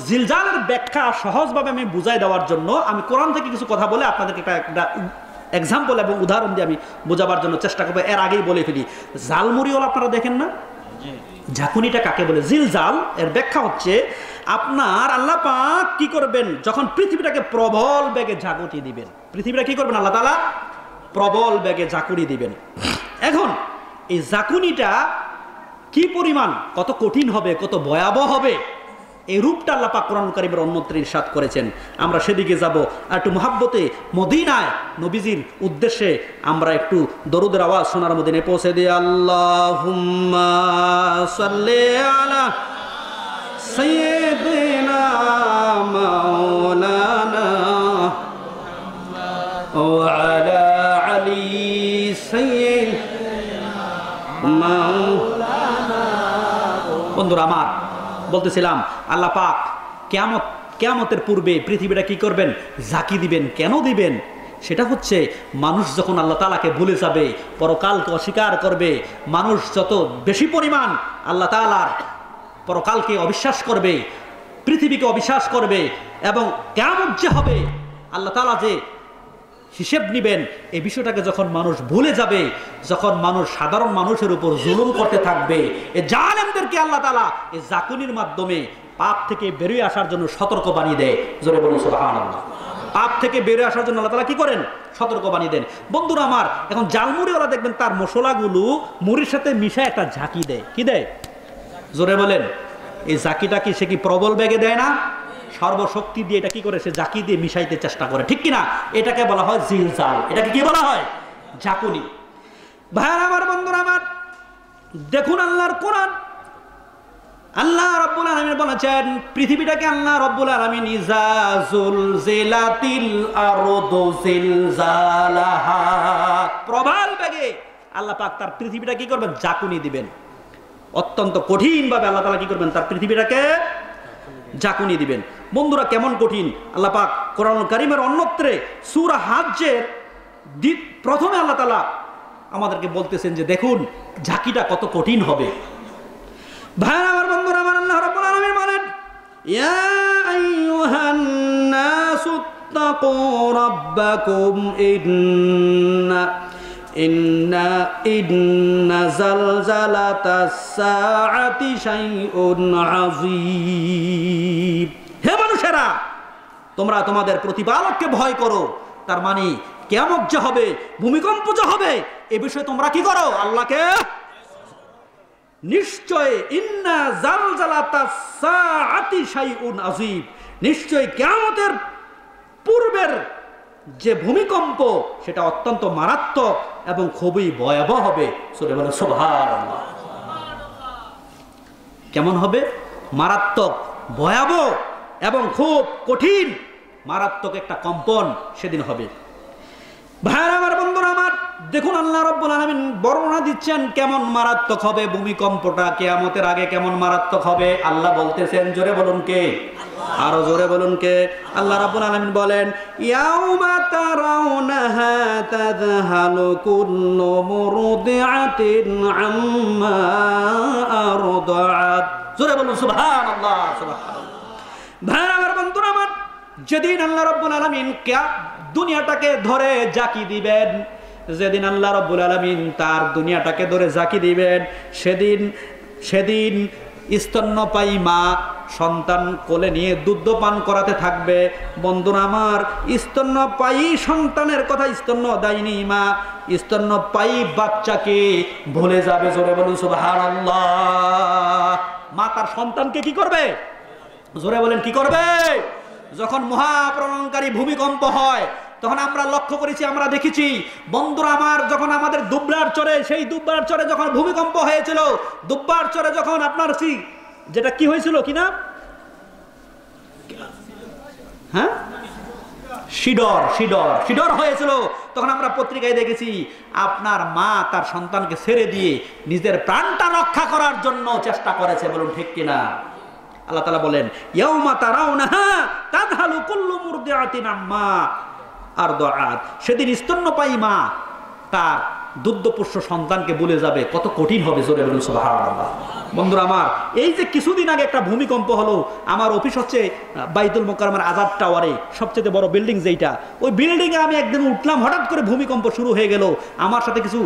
জিলজালের ব্যাখ্যা সহজভাবে আমি বুঝাই দেওয়ার জন্য আমি কোরআন থেকে কিছু কথা বলে আপনাদেরকে একটা এক্সাম্পল এবং উদাহরণ দিয়ে আমি বোঝাবার জন্য চেষ্টা করবো। এর আগেই বলে ফেলি, জালমুড়িওয়ালা আপনারা দেখেন না? ঝাঁকুনিটা কাকে বলে? জিলজাল এর ব্যাখ্যা হচ্ছে আপনার আল্লাহ পাক কি করবেন? যখন পৃথিবীটাকে প্রবল বেগে ঝাঁকুনি দিবেন, পৃথিবীটা কি করবেন? আল্লাহ তাআলা প্রবল বেগে ঝাঁকুনি দিবেন। এখন এই ঝাঁকুনিটা কি পরিমাণ, কত কঠিন হবে, কত ভয়াবহ হবে, এই রূপটা আল্লাহ পাক কোরআনুল কারীমের অন্যত্র ইরশাদ করেছেন। আমরা সেদিকে যাব, আর একটু মুহাব্বতে মদিনায় নবীজির উদ্দেশ্যে আমরা একটু দরুদের আওয়াজ সোনার মদিনায় পৌঁছে দিই। আল্লাহুম্মা সাল্লি আলা সাইয়্যিদিনা মাওলানা ওয়া আলা আলি সাইয়্যিদিনা মাওলানা। বন্ধুরা আমার, বলতেছিলাম আল্লাহ পাক কিয়ামতের পূর্বে পৃথিবীটা কি করবেন? ঝাঁকি দিবেন। কেন দিবেন? সেটা হচ্ছে মানুষ যখন আল্লাহ তাআলাকে ভুলে যাবে, পরকালকে অস্বীকার করবে, মানুষ যত বেশি পরিমাণ আল্লাহ তাআলার পরকালকে অবিশ্বাস করবে, পৃথিবীকে অবিশ্বাস করবে, এবং কিয়ামত যে হবে, আল্লাহ তাআলা যে হিসেব নিবেন, এই বিষয়টাকে যখন মানুষ ভুলে যাবে, যখন মানুষ সাধারণ মানুষের উপর জুলুম করতে থাকবে, এই জালেমদেরকে আল্লাহ তাআলা এই জাকুনির মাধ্যমে পাপ থেকে বেরিয়ে আসার জন্য সতর্ক বানিয়ে দেয়। জোরে বলুন সুবহানাল্লাহ। পাপ থেকে বেরিয়ে আসার জন্য আল্লাহ তাআলা কি করেন? সতর্ক বানিয়ে দেন। বন্ধুরা আমার, এখন জালমুড়িওয়ালা দেখবেন তার মশলাগুলো মুড়ির সাথে মিশায় একটা ঝাঁকি দেয়। কি দেয়? জোরে বলেন। এই ঝাঁকিটা কি সে কি প্রবল বেগে দেয় না? সর্বশক্তি দিয়ে এটা কি করে? সে ঝাঁকি দিয়ে মিশাইতে চেষ্টা করে, ঠিক কিনা? এটাকে বলা হয় জিলজাল। এটাকে কি বলা হয়? ঝাঁকুনি। ভাইরা আমার, বন্ধুরা আমার, দেখুন আল্লাহর কোরআন, আল্লাহ রাব্বুল আলামিন বলেছেন পৃথিবীটাকে আল্লাহ রাব্বুল আলামিন ইজা যুলজিলাতিল আরদু জিলজালাহা, প্রবল বেগে আল্লাহ পাক তার পৃথিবীটা কি করবেন? ঝাঁকুনি দিবেন। অত্যন্ত কঠিন ভাবে আল্লাহ তাআলা কি করবেন? তার পৃথিবীটাকে ঝাঁকুনি দিবেন। বন্ধুরা, কেমন কঠিন? আল্লাহ পাক কোরআনুল কারীমের অন্যত্রে সূরা হাজ্জের প্রথমে আল্লাহ তাআলা আমাদেরকে বলতেছেন যে দেখুন ঝাঁকিটা কত কঠিন হবে। ভাইরা আমার, বন্ধুরা আমার, আল্লাহ রাব্বুল আলামিন বলেন ইয়া আইয়ুহান নাসু তাকু রাব্বাকুম ইন্না জালজালাতাস সাআতি শাইউন আযীম। হে মানুষেরা, তোমরা তোমাদের প্রতিপালককে ভয় করো। তার মানে কিয়ামত যে হবে, ভূমিকম্প যে হবে, এ বিষয়ে তোমরা কি করো? আল্লাহকে নিশ্চয় ইন্না জালজালাতাস সাআতি শাইউন আযীম, নিশ্চয় কিয়ামতের পূর্বের যে ভূমিকম্প সেটা অত্যন্ত মারাত্মক এবং খুবই ভয়াবহ হবে। সূরা বলে সুবহানাল্লাহ। কেমন হবে? মারাত্মক, ভয়াবহ এবং খুব কঠিন, মারাত্মক একটা কম্পন সেদিন হবে। ভাইরা আমার, বন্ধুরা আমার, দেখুন আল্লাহ রাব্বুল আলামিন বর্ণনা দিচ্ছেন কেমন মারাত্মক হবে ভূমিকম্পটা, কিয়ামতের আগে কেমন মারাত্মক হবে। আল্লাহ বলতেছেন, জোরে বলুন কে? আরো জোরে বলুন কে? আল্লাহ রাব্বুল আলামিন বলেন ইয়াউমা তারাউনাহা তাযহালু কুল্লু মুরদিআতিন আম্মা আরদাআত। জোরে বলুন সুবহানাল্লাহ, সুবহানাল্লাহ। ভাইরা আমার, বন্ধুরা আমার, যেদিন আল্লাহ রাব্বুল আলামিন দুনিয়াটাকে ধরে ঝাঁকি দিবেন, যেদিন আল্লাহ রাব্বুল আলামিন তার দুনিয়াটাকে ধরে ঝাঁকি দিবেন, সেদিন স্তন্যপায়ী মা সন্তান কোলে নিয়ে দুধ পান করাতে থাকবে। বন্ধুরা আমার, স্তন্যপায়ী সন্তানের কথা স্তন্যদায়িনী মা স্তন্যপায়ী বাচ্চাকে ভুলে যাবে। জোরে বলুন সুবহানাল্লাহ। মা তার সন্তানকে কি করবে? জোরে বলেন, কি করবে? যখন মহাপ্রলয়ঙ্কারী ভূমিকম্প হয় তখন আমরা লক্ষ্য করেছি, আমরা দেখেছি বন্ধুরা আমার, যখন আমাদের দুবলার চরে, সেই দুবলার চরে যখন ভূমিকম্প হয়েছিল, দুবলার চরে যখন আপনার যেটা কি হয়েছিল কিনা, হ্যাঁ, শিডর হয়েছিল, তখন আমরা পত্রিকায় দেখেছি আপনার মা তার সন্তানকে ছেড়ে দিয়ে নিজের প্রাণটা রক্ষা করার জন্য চেষ্টা করেছে। বলুন ঠিক কিনা? আল্লাহ তাআলা বলেন ইয়াউমা তারাউনাহা তাযহালু কুল্লু মুরদিআতিন আম্মা আরদাআত, সেদিন স্তন্যপায়ী মা তার দুগ্ধপুষ্ট সন্তানকে ভুলে যাবে। কত কঠিন হবে। জোরে বলুন সুবহানাল্লাহ। বন্ধুরা আমার, এই যে কিছুদিন আগে একটা ভূমিকম্প হলো, আমার অফিস হচ্ছে বাইতুল মোকাররমের আজাদ টাওয়ারে, সবচেয়ে বড় বিল্ডিং যেটা, ওই বিল্ডিং এ আমি একদিন উঠলাম, হঠাৎ করে ভূমিকম্প শুরু হয়ে গেল। আমার সাথে কিছু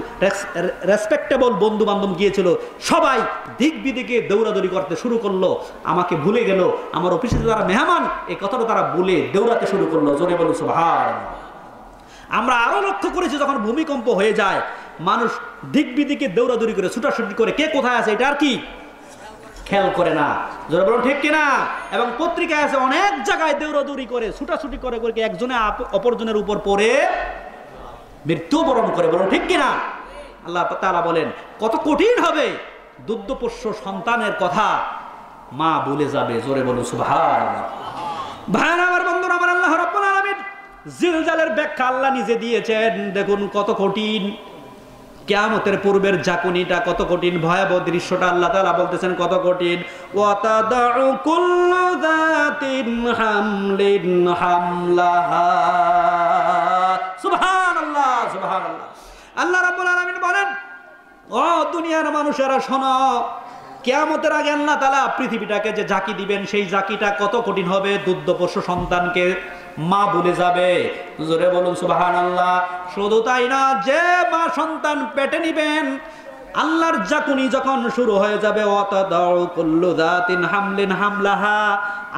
রেসপেক্টেবল বন্ধু বান্ধব গিয়েছিল, সবাই দিক বিদিকে দৌড়াদৌড়ি করতে শুরু করলো, আমাকে ভুলে গেল। আমার অফিসে যারা মেহমান, এই কথাটা তারা ভুলে দৌড়াতে শুরু করলো। জোরে বলুন সুবহানাল্লাহ। আমরা আরো লক্ষ্য করেছি যখন ভূমিকম্প হয়ে যায় মানুষ দিক বিদিকে দৌড়াদৌড়ি করে, ছুটাছুটি করে, কে কোথায় আছে এটা আর কি খেয়াল করে না, জোরে বলুন ঠিক কিনা। এবং পত্রিকায় আছে অনেক জায়গায় দৌড়াদৌড়ি করে ছুটাছুটি করে করে একজনে অপরজনের উপর পড়ে মৃত্যুবরণ করে, বলুন ঠিক কিনা। আল্লাহ তাআলা বলেন কত কঠিন হবে দুগ্ধপোষ্য সন্তানের কথা মা ভুলে যাবে, জোরে বলুন সুবহানাল্লাহ। ভাইরা আমার, বন্ধুরা আমার, আল্লাহ রাব্বুল আলামিন জিলজালের ব্যাখ্যা আল্লাহ নিজে দিয়েছেন। দেখুন কত কঠিন, কিয়ামতের পূর্বের জাকুনিটা কত কঠিন, ভয়াবহ দৃশ্যটা আল্লাহ তাআলা বলতেছেন কত কঠিন। ওয়া তাদাউ কুল্লু যাতিন হামলিন হামলাহা, সুবহানাল্লাহ সুবহানাল্লাহ। আল্লাহ রাব্বুল আলামিন বলেন, ও দুনিয়ার মানুষেরা শোনো, কিয়ামতের আগে আল্লাহ তাআলা পৃথিবীটাকে যে জাকি দিবেন সেই জাকিটা কত কঠিন হবে। দুগ্ধপোষ্য সন্তানকে মা ভুলে যাবে, জোরে বলুন সুবহানাল্লাহ। শুধু তাই না, যে মা সন্তান পেটে নিবেন আল্লাহর জাকুনি যখন শুরু হয়ে যাবে, ওয়াতাদাউ কুল্লু যাতিন হামলিন হামলাহা,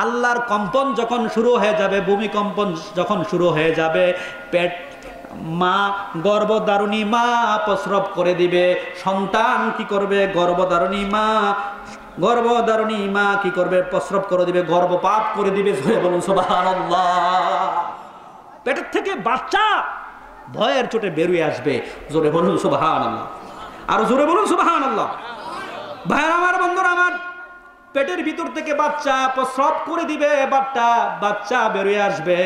আল্লাহর কম্পন যখন শুরু হয়ে যাবে, ভূমিকম্পন যখন শুরু হয়ে যাবে, পেট মা গর্ভধারণী মা প্রস্রাব করে দিবে। সন্তান কি করবে? গর্ভধারণী মা কি করবে? প্রস্রাব করে দিবে, গর্ভপাত করে দিবে, জোরে বলুন সুবহানাল্লাহ। পেটের থেকে বাচ্চা ভয়ের চোটে বেরিয়ে আসবে, জোরে বলুন সুবহানাল্লাহ, আর জোরে বলুন সুবহানাল্লাহ। ভাইরা আমার, বন্ধুরা আমার, পেটের ভিতর থেকে বাচ্চা প্রস্রাব করে দিবে, বাচ্চা বেরিয়ে আসবে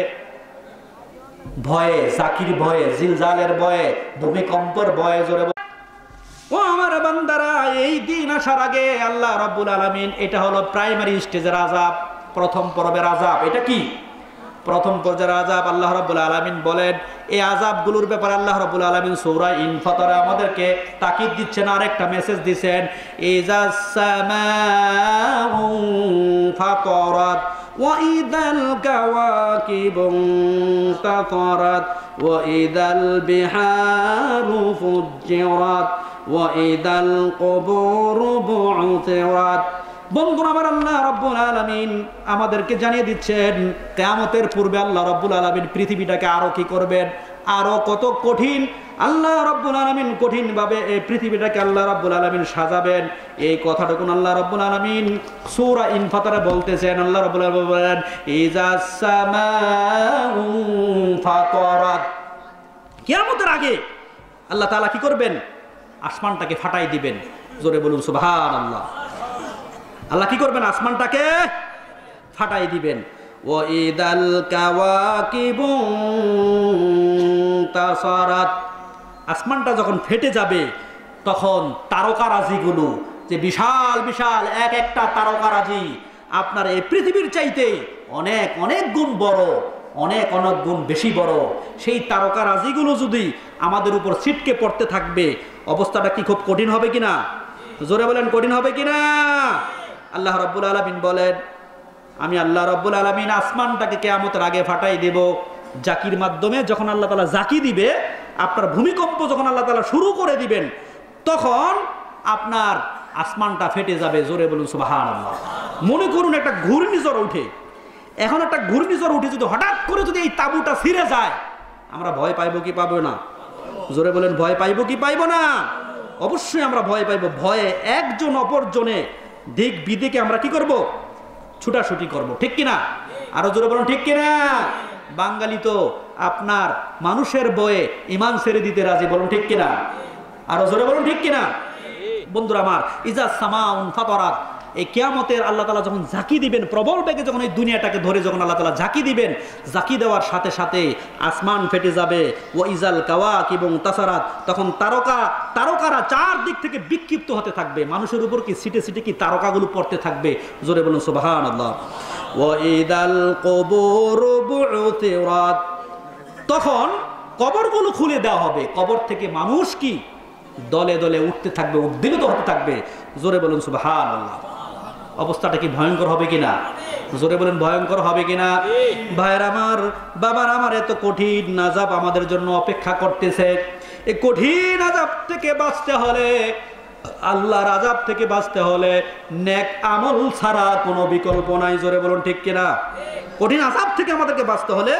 ভয়ে, জাকির ভয়ে, জিলজালের ভয়ে, ভূমিকম্পের ভয়ে, জোরে ও আমার বান্দারা। এই দিন আসার আগে আল্লাহ রাব্বুল আলামিন, এটা হলো প্রাইমারি স্টেজের আযাব, প্রথম পর্বের আযাব। এটা কি? প্রথম পর্যায়ের আযাব। আল্লাহ রাব্বুল আলামিন বলেন এই আযাবগুলোর ব্যাপারে আল্লাহ রাব্বুল আলামিন সূরা ইনফাতরে আমাদেরকে তাকিদ দিচ্ছেন, আরেকটা মেসেজ দিচ্ছেন, ইযাস সামাউ ফাতারাত ওয়া ইদাল কাওয়াকিবু তাতারাত ওয়া ইদাল বিহারু ফুজ্জিরাত ওয়া ইদাল কুবুরু বু'থিরাত। বন্ধুরা আমার, আল্লাহ রাব্বুল আলামিন আমাদেরকে জানিয়ে দিচ্ছেন কিয়ামতের পূর্বে আল্লাহ রাব্বুল আলামিন পৃথিবীটাকে আরো কি করবেন, আরো কত কঠিন আল্লাহ রাব্বুল আলামিন কঠিন ভাবে এই পৃথিবীটাকে আল্লাহ রাব্বুল আলামিন সাজাবেন। এই কথাটুকু আল্লাহ রাব্বুল আলামিন সূরা ইনফাতরে বলতেছেন। আল্লাহ রাব্বুল আলামিন বলেন ইযাস সামাউ ফাতারাত, কিয়ামতের আগে আল্লাহ তাআলা কি করবেন? আসমানটাকে ফাটাই দিবেন, জোরে বলুন সুবহানাল্লাহ। আল্লাহ কি করবেন? আসমানটাকে ফাটাই দিবেন। ওয়া ইদাল কাওয়াকিবু তাসারাত, আসমানটা যখন ফেটে যাবে তখন তারকারাজিগুলো, যে বিশাল বিশাল এক একটা তারকারাজি আপনার এই পৃথিবীর চাইতে অনেক অনেক গুণ বড়, অনেক অনেক গুণ বেশি বড়, সেই তারকারাজিগুলো যদি আমাদের উপর ছিটকে পড়তে থাকবে, অবস্থাটা কি খুব কঠিন হবে কিনা? জোরে বলেন, কঠিন হবে কিনা? আল্লাহ রাব্বুল আলামিন বলেন, আমি আল্লাহ রাব্বুল আলামিন আসমানটাকে কিয়ামতের আগে ফাটাই দেব জাকির মাধ্যমে। যখন আল্লাহ তাআলা জাকি দিবে, আপনার ভূমিকম্প যখন আল্লাহ তাআলা শুরু করে দিবেন, তখন আপনার আসমানটা ফেটে যাবে, জোরে বলুন সুবহানাল্লাহ। মনে করুন একটা ঘূর্ণিঝড় উঠে, এখন একটা ঘূর্ণিঝড় উঠে যদি হঠাৎ করে যদি এই তাঁবুটা ছিঁড়ে যায়, আমরা ভয় পাইবো কি পাবো না? জোরে বলেন, ভয় পাইবো কি পাইবো না? অবশ্যই আমরা ভয় পাইবো। ভয়ে একজন অপরজনে দিক বিদিকে আমরা কি করব? ছুটাছুটি করব, ঠিক কিনা? আরো জোরে বলুন ঠিক কিনা? বাঙালি তো আপনার মানুষের বয়ে ইমান ছেড়ে দিতে রাজি, বলুন ঠিক কিনা? আরো জোরে বলুন ঠিক কিনা? বন্ধুরা আমার, ইযাস সামাউন ফাতারাত, এই কিয়ামতের আল্লাহ তাআলা যখন ঝাঁকি দিবেন, প্রবল বেগে যখন এই দুনিয়াটাকে ধরে যখন আল্লাহ তাআলা ঝাঁকি দিবেন, ঝাঁকি দেওয়ার সাথে সাথে আসমান ফেটে যাবে। ওয়া ইজাল কাওয়াকিবু তাসারাত, তখন তারকারা চারদিক থেকে বিক্ষিপ্ত হতে থাকবে, মানুষের উপর কি সিটে সিটে কি তারকাগুলো পড়তে থাকবে, জোরে বলুন সুবহানাল্লাহ। ওয়া ইদাল কুবুরু বু'থিরাত, তখন কবরগুলো খুলে দেওয়া হবে, কবর থেকে মানুষ কি দলে দলে উঠতে থাকবে, উদ্দীপিত হতে থাকবে, জোরে বলুন সুবহানাল্লাহ। অবস্থাটা কি ভয়ঙ্কর হবে কিনা? জোরে বলেন, ভয়ঙ্কর হবে কিনা? ভাইয়ের আমার, বাবার আমার, এত কঠিন আযাব আমাদের জন্য অপেক্ষা করতেছে। এই কঠিন আযাব থেকে বাঁচতে হলে, আল্লাহর আযাব থেকে বাঁচতে হলে নেক আমল ছাড়া কোনো বিকল্প নাই, জোরে বলুন ঠিক কিনা? কঠিন আযাব থেকে আমাদেরকে বাঁচতে হলে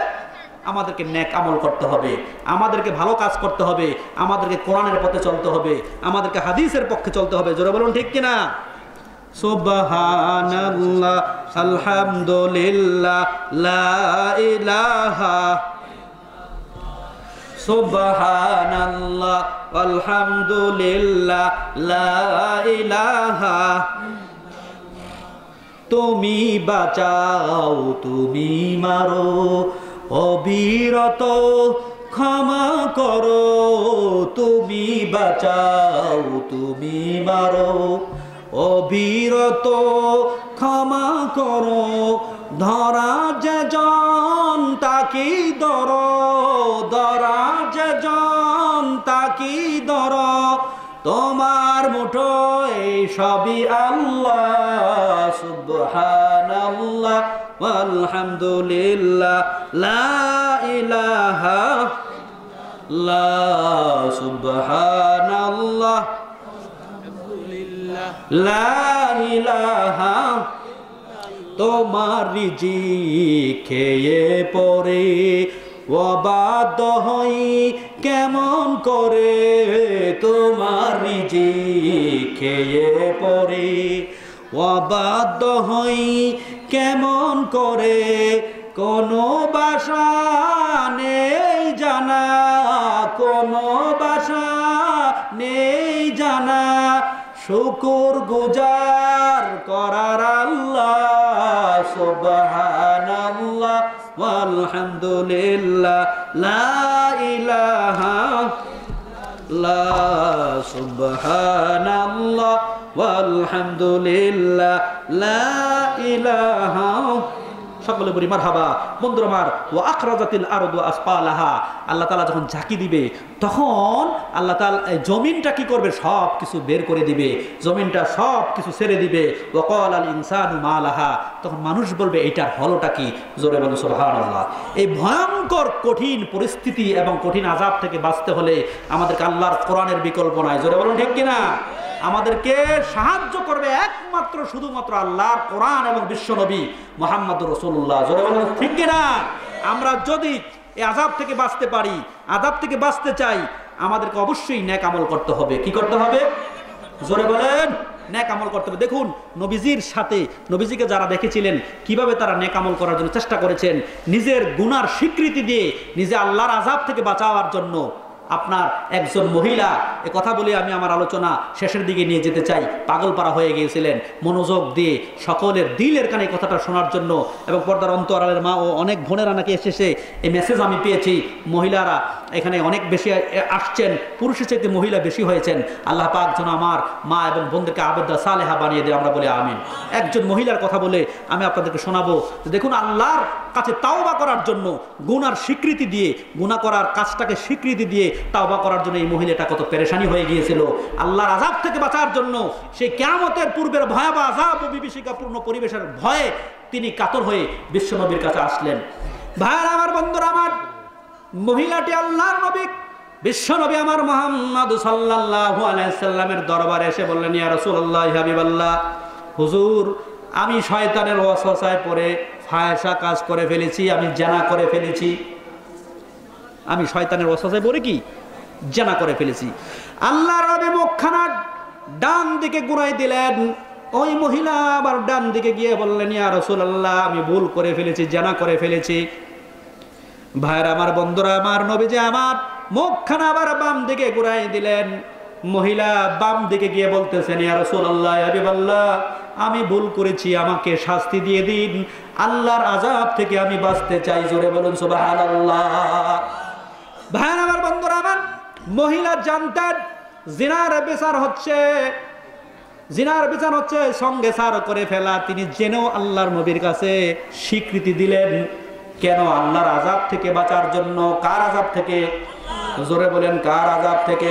আমাদেরকে নেক আমল করতে হবে, আমাদেরকে ভালো কাজ করতে হবে, আমাদেরকে কোরআনের পথে চলতে হবে, আমাদেরকে হাদিসের পক্ষে চলতে হবে, জোরে বলুন ঠিক কিনা? সুবহানাল্লাহ আলহামদুলিল্লাহ লা ইলাহা সুবহানাল্লাহ আলহামদুলিল্লাহ লা ইলাহা তুমি বাঁচাও তুমি মারো অবিরত ক্ষমা করো তুমি বাঁচাও তুমি মারো অবিরত ক্ষমা করো ধরা যেজন তাকি ধরা যেজন তাকি ধর তোমার মুঠোয় সবই আল্লাহ সুবহানাল্লাহ আলহামদুলিল্লাহ লা ইলাহা লা সুবহানাল্লাহ লা ইলাহা তোমার রিজিক খেয়ে পরে অবাধ্য হই কেমন করে তোমার রিজিক খেয়ে পরে অবাধ্য হই কেমন করে কোনো বাসা নেই জানা কোনো বাসা নেই জানা শুকুর গুজার করার আল্লাহ সুবহানাল্লাহ আলহামদুলিল্লাহ লা ইলাহা লা সুবহানাল্লাহ আলহামদুলিল্লাহ লা ইলাহা সকলে বলি মারহাবা। বন্ধুরা আমার, ওয়া আখরাজাতিল আরদু আসফালাহা, আল্লাহ তাআলা যখন ঝাঁকি দিবে তখন আল্লাহ তাআলা জমিনটা কি করবে, সব কিছু বের করে দিবে, জমিনটা সব কিছু ছেড়ে দিবে। ওয়া ক্বালাল ইনসানু মা লাহা, তখন মানুষ বলবে এইটার হলোটা কি? জোরে বলুন সুবহানাল্লাহ। এই ভয়ঙ্কর কঠিন পরিস্থিতি এবং কঠিন আযাব থেকে বাঁচতে হলে আমাদেরকে আল্লাহর কোরআনের বিকল্প নাই। জোরে বলুন ঠিক কিনা? আমাদেরকে সাহায্য করবে একমাত্র শুধুমাত্র আল্লাহর কোরআন এবং বিশ্বনবী মুহাম্মদুর রাসূলুল্লাহ। জোরে বলুন ঠিক কিনা? আমরা যদি এই আযাব থেকে বাঁচতে পারি, আযাব থেকে বাঁচতে চাই, আমাদেরকে অবশ্যই নেক আমল করতে হবে। কি করতে হবে? জোরে বলেন, নেক আমল করতে হবে। দেখুন নবীজির সাথে, নবীজিকে যারা দেখেছিলেন কিভাবে তারা নেক আমল করার জন্য চেষ্টা করেছেন, নিজের গুনার স্বীকৃতি দিয়ে নিজে আল্লাহর আযাব থেকে বাঁচাবার জন্য। আপনার একজন মহিলা, এ কথা বলে আমি আমার আলোচনা শেষের দিকে নিয়ে যেতে চাই, পাগলপাড়া হয়ে গিয়েছিলেন মনোযোগ দিয়ে সকলের দিলের কানে কথাটা শোনার জন্য। এবং পর্দার অন্তরালের মা ও অনেক বোনেরা নাকি এসেছে, এই মেসেজ আমি পেয়েছি, মহিলারা এখানে অনেক বেশি আসছেন, পুরুষের চাইতে মহিলা বেশি হয়েছেন। আল্লাহ পাক যেন আমার মা এবং বোনদেরকে আবেদা সালেহা বানিয়ে দেয়, আমরা বলি আমিন। একজন মহিলার কথা বলে আমি আপনাদেরকে শোনাবো। দেখুন আল্লাহর কাছে তাওবা করার জন্য গুনার স্বীকৃতি দিয়ে, গুনাহ করার কাজটাকে স্বীকৃতি দিয়ে তাওবা করার জন্য এই মহিলাটা কত পেরেশানি হয়ে গিয়েছিল। আল্লাহর আযাব থেকে বাঁচার জন্য সেই কিয়ামতের পূর্বের ভয়াবহ আযাব ও বিভীষিকাপূর্ণ পরিবেশের ভয়ে তিনি কাতর হয়ে বিশ্বনবীর কাছে আসলেন। ভাইরা আমার, বন্ধুরা আমার, মহিলাটি আল্লাহর নবী বিশ্বনবী আমার মুহাম্মদ সাল্লাল্লাহু আলাইহি সাল্লামের দরবারে এসে বললেন, ইয়া রাসূলুল্লাহ, হাবিবাল্লাহ, হুজুর, আমি শয়তানের ওয়াসওয়াসায় পড়ে ফাহিশা কাজ করে ফেলেছি, আমি জিনা করে ফেলেছি। আমি শয়তানের ওয়াসওয়াসায় পড়ে কি জিনা করে ফেলেছি। আল্লাহর নবী মুখখানা ডান দিকে ঘুরাই দিলেন। ওই মহিলা আবার ডান দিকে গিয়ে বললেন, ইয়া রাসূলুল্লাহ, আমি ভুল করে ফেলেছি, জিনা করে ফেলেছি। ভাইরা আমার, বন্ধুরা আমার, নবীজি আমার মুখখানা আবার বাম দিকে ঘুরাই দিলেন। মহিলা বাম দিকে গিয়ে বলতেছেন, ইয়া রাসূলুল্লাহ, হাবিবাল্লাহ, আমি ভুল করেছি, আমাকে শাস্তি দিয়ে দিন, আল্লাহর আযাব থেকে আমি বাঁচতে চাই। জোরে বলুন সুবহানাল্লাহ। ভাইরা আমার, বন্ধুরা আমার, মহিলা জানতেন জিনার বিচার হচ্ছে, জিনার বিচার হচ্ছে সঙ্গে সার করে ফেলা। তিনি জেনেও আল্লাহর নবীর কাছে স্বীকৃতি দিলেন। কেন? আল্লাহর আযাব থেকে বাঁচার জন্য। কার আযাব থেকে? জোরে বলেন, কার আযাব থেকে?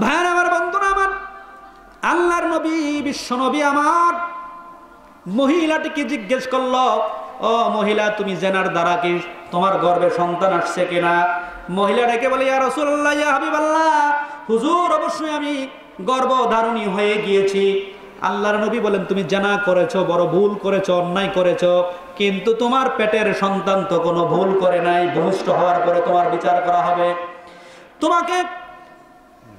ভাইরা আমার, বন্ধুরা আমার, আল্লাহর নবী বিশ্বনবী আমার মহিলাটিকে জিজ্ঞেস করলো, ও মহিলা, তুমি জেনার দ্বারা কি তোমার গর্ভে সন্তান আসছে কিনা? মহিলা ডেকে বলে, ইয়া রাসূলুল্লাহ, ইয়া হাবিবাল্লাহ, হুজুর, অবশ্যই আমি গর্ভধারণী হয়ে গিয়েছি। আল্লাহর নবী বলেন, তুমি জিনা করেছো, বড় ভুল করেছো, অন্যায় করেছো, কিন্তু তোমার পেটের সন্তান তো কোনো ভুল করে নাই। ভূমিষ্ঠ হওয়ার পরে তোমার বিচার করা হবে। তোমাকে